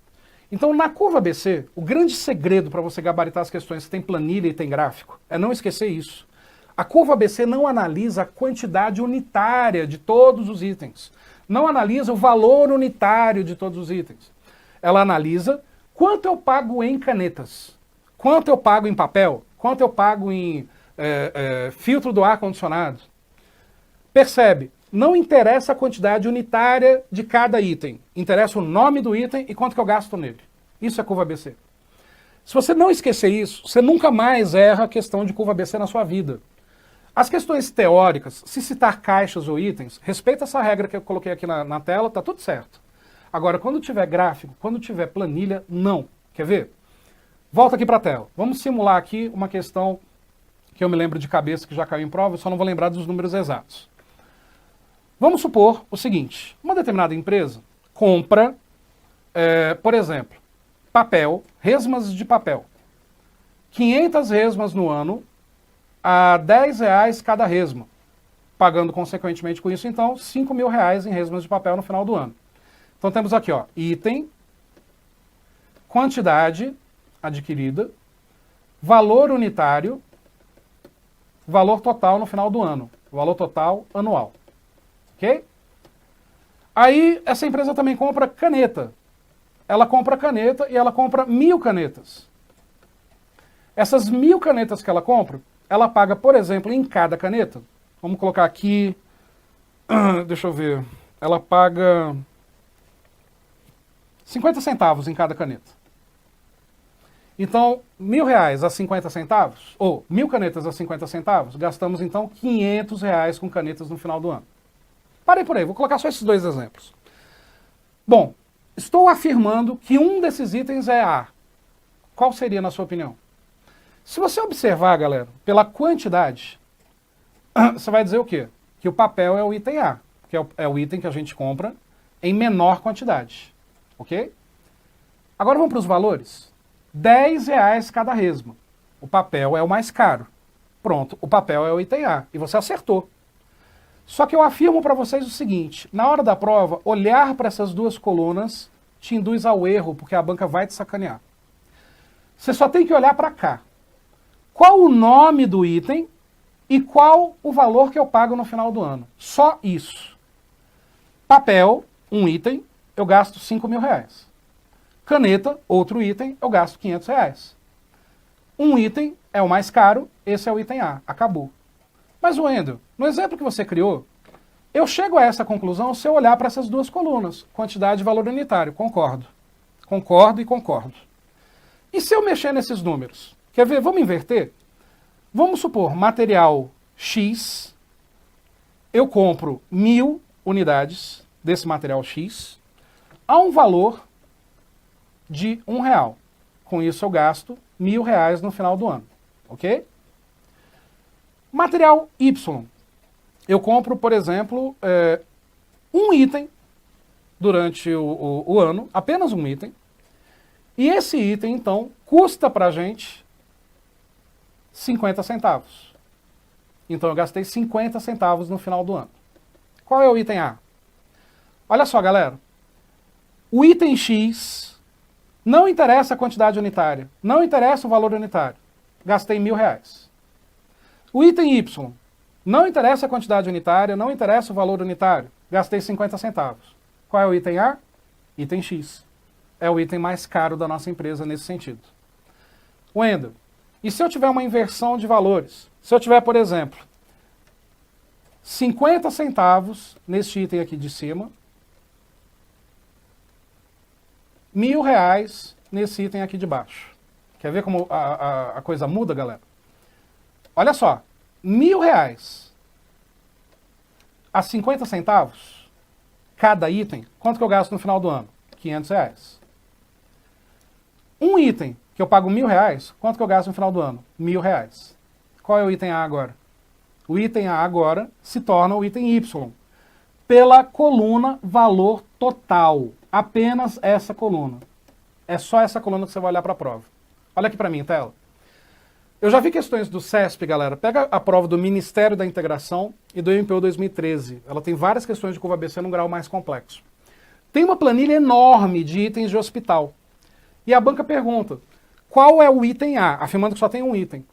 Então, na curva ABC, o grande segredo para você gabaritar as questões que tem planilha e tem gráfico é não esquecer isso. A curva ABC não analisa a quantidade unitária de todos os itens. Não analisa o valor unitário de todos os itens. Ela analisa quanto eu pago em canetas, quanto eu pago em papel, quanto eu pago em filtro do ar-condicionado. Percebe? Não interessa a quantidade unitária de cada item. Interessa o nome do item e quanto que eu gasto nele. Isso é curva ABC. Se você não esquecer isso, você nunca mais erra a questão de curva ABC na sua vida. As questões teóricas, se citar caixas ou itens, respeita essa regra que eu coloquei aqui na tela, tá tudo certo. Agora, quando tiver gráfico, quando tiver planilha, não. Quer ver? Volta aqui para a tela. Vamos simular aqui uma questão que eu me lembro de cabeça que já caiu em prova, eu só não vou lembrar dos números exatos. Vamos supor o seguinte, uma determinada empresa compra, por exemplo, papel, resmas de papel. 500 resmas no ano, a R$10 cada resma, pagando consequentemente com isso, então, R$5.000 em resmas de papel no final do ano. Então temos aqui, ó, item, quantidade adquirida, valor unitário, valor total no final do ano, valor total anual. Ok? Aí essa empresa também compra caneta. Ela compra caneta e ela compra 1.000 canetas. Essas 1.000 canetas que ela compra, ela paga, por exemplo, em cada caneta, vamos colocar aqui, deixa eu ver, ela paga 50 centavos em cada caneta. Então, R$1.000 a 50 centavos, ou 1.000 canetas a 50 centavos, gastamos então R$500 com canetas no final do ano. Parei por aí, vou colocar só esses dois exemplos. Bom, estou afirmando que um desses itens é A. Qual seria, na sua opinião? Se você observar, galera, pela quantidade, você vai dizer o quê? Que o papel é o item A, que é o item que a gente compra em menor quantidade. Ok? Agora vamos para os valores. R$10 cada resma. O papel é o mais caro. Pronto, o papel é o item A. E você acertou. Só que eu afirmo para vocês o seguinte, na hora da prova, olhar para essas duas colunas te induz ao erro, porque a banca vai te sacanear. Você só tem que olhar para cá. Qual o nome do item e qual o valor que eu pago no final do ano. Só isso. Papel, um item, eu gasto R$5.000. Caneta, outro item, eu gasto R$500. Um item é o mais caro, esse é o item A. Acabou. Mas, Wendel, no exemplo que você criou, eu chego a essa conclusão se eu olhar para essas duas colunas, quantidade e valor unitário. Concordo. Concordo e concordo. E se eu mexer nesses números? Quer ver? Vamos inverter? Vamos supor, material X, eu compro 1.000 unidades desse material X a um valor de R$1. Com isso eu gasto R$1.000 no final do ano. Ok? Material Y. Eu compro, por exemplo, um item durante o ano, apenas um item, e esse item, então, custa para a gente 50 centavos. Então eu gastei 50 centavos no final do ano. Qual é o item A? Olha só, galera. O item X não interessa a quantidade unitária, não interessa o valor unitário. Gastei R$1.000. O item Y, não interessa a quantidade unitária, não interessa o valor unitário. Gastei 50 centavos. Qual é o item A? Item X. É o item mais caro da nossa empresa nesse sentido. Wendel, e se eu tiver uma inversão de valores? Se eu tiver, por exemplo, 50 centavos neste item aqui de cima, R$1.000 nesse item aqui de baixo. Quer ver como a coisa muda, galera? Olha só, R$1.000 a 50 centavos, cada item, quanto que eu gasto no final do ano? R$500. Um item que eu pago R$1.000, quanto que eu gasto no final do ano? R$1.000. Qual é o item A agora? O item A agora se torna o item Y, pela coluna valor total. Apenas essa coluna. É só essa coluna que você vai olhar para a prova. Olha aqui para mim, tela. Eu já vi questões do CESP, galera. Pega a prova do Ministério da Integração e do MPO 2013. Ela tem várias questões de curva ABC num grau mais complexo. Tem uma planilha enorme de itens de hospital. E a banca pergunta, qual é o item A? Afirmando que só tem um item.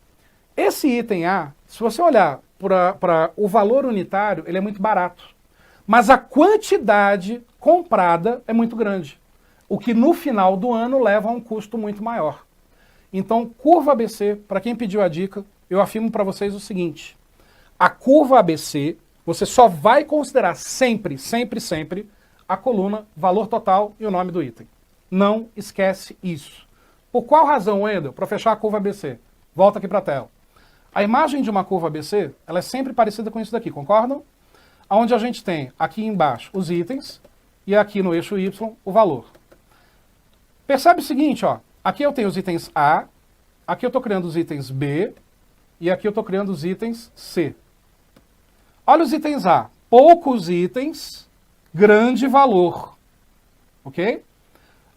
Esse item A, se você olhar para o valor unitário, ele é muito barato. Mas a quantidade comprada é muito grande, o que no final do ano leva a um custo muito maior. Então, curva ABC, para quem pediu a dica, eu afirmo para vocês o seguinte: a curva ABC, você só vai considerar sempre, sempre, sempre a coluna valor total e o nome do item. Não esquece isso. Por qual razão, Wendel? Para fechar a curva ABC. Volta aqui para a tela. A imagem de uma curva ABC, ela é sempre parecida com isso daqui, concordam? Onde a gente tem aqui embaixo os itens e aqui no eixo Y o valor. Percebe o seguinte, ó. Aqui eu tenho os itens A, aqui eu estou criando os itens B e aqui eu estou criando os itens C. Olha os itens A. Poucos itens, grande valor. Ok?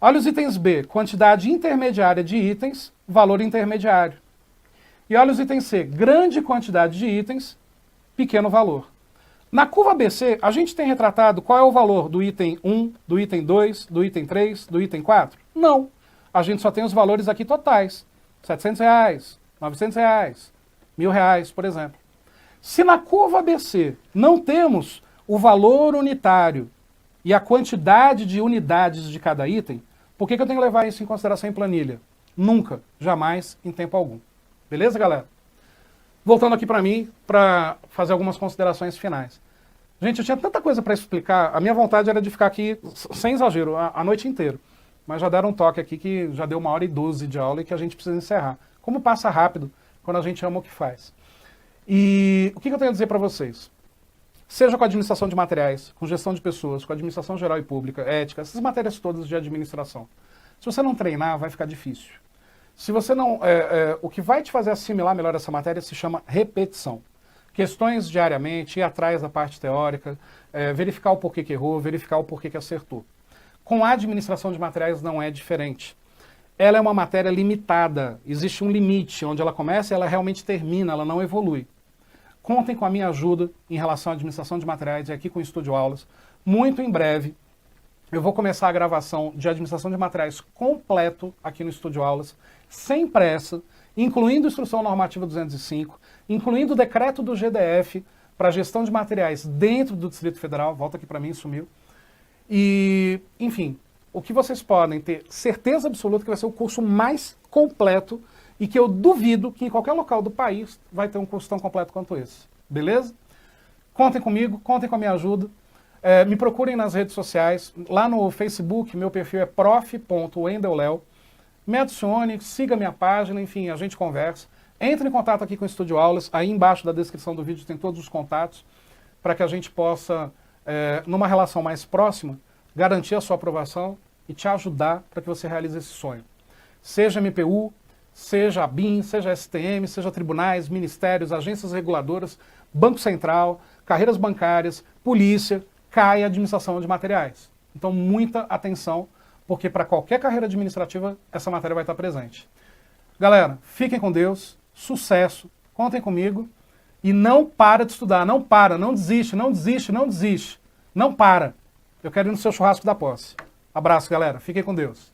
Olha os itens B. Quantidade intermediária de itens, valor intermediário. E olha os itens C. Grande quantidade de itens, pequeno valor. Na curva ABC, a gente tem retratado qual é o valor do item 1, do item 2, do item 3, do item 4? Não. A gente só tem os valores aqui totais. R$700, R$900, R$1.000, por exemplo. Se na curva ABC não temos o valor unitário e a quantidade de unidades de cada item, por que eu tenho que levar isso em consideração em planilha? Nunca, jamais, em tempo algum. Beleza, galera? Voltando aqui para mim, para fazer algumas considerações finais. Gente, eu tinha tanta coisa para explicar, a minha vontade era de ficar aqui, sem exagero, a noite inteira. Mas já deram um toque aqui que já deu 1h12 de aula e que a gente precisa encerrar. Como passa rápido quando a gente ama o que faz. E o que eu tenho a dizer para vocês? Seja com administração de materiais, com gestão de pessoas, com administração geral e pública, ética, essas matérias todas de administração. Se você não treinar, vai ficar difícil. Se você não, o que vai te fazer assimilar melhor essa matéria se chama repetição. Questões diariamente, ir atrás da parte teórica, verificar o porquê que errou, verificar o porquê que acertou. Com a administração de materiais não é diferente. Ela é uma matéria limitada, existe um limite, onde ela começa e ela realmente termina, ela não evolui. Contem com a minha ajuda em relação à administração de materiais e aqui com o Estúdio Aulas. Muito em breve, eu vou começar a gravação de administração de materiais completo aqui no Estúdio Aulas, sem pressa, incluindo Instrução Normativa 205, incluindo o decreto do GDF para gestão de materiais dentro do Distrito Federal. Volta aqui para mim, sumiu. E, enfim, o que vocês podem ter certeza absoluta que vai ser o curso mais completo e que eu duvido que em qualquer local do país vai ter um curso tão completo quanto esse. Beleza? Contem comigo, contem com a minha ajuda. Me procurem nas redes sociais. Lá no Facebook, meu perfil é prof.wendelléo. Me adicione, siga minha página, enfim, a gente conversa. Entre em contato aqui com o Estúdio Aulas. Aí embaixo da descrição do vídeo tem todos os contatos para que a gente possa, numa relação mais próxima, garantir a sua aprovação e te ajudar para que você realize esse sonho. Seja MPU, seja a BIM, seja a STM, seja tribunais, ministérios, agências reguladoras, Banco Central, carreiras bancárias, polícia, CAE e administração de materiais. Então, muita atenção, porque para qualquer carreira administrativa, essa matéria vai estar presente. Galera, fiquem com Deus, sucesso, contem comigo e não para de estudar, não para, não desiste, não desiste, não desiste, não para. Eu quero ir no seu churrasco da posse. Abraço, galera, fiquem com Deus.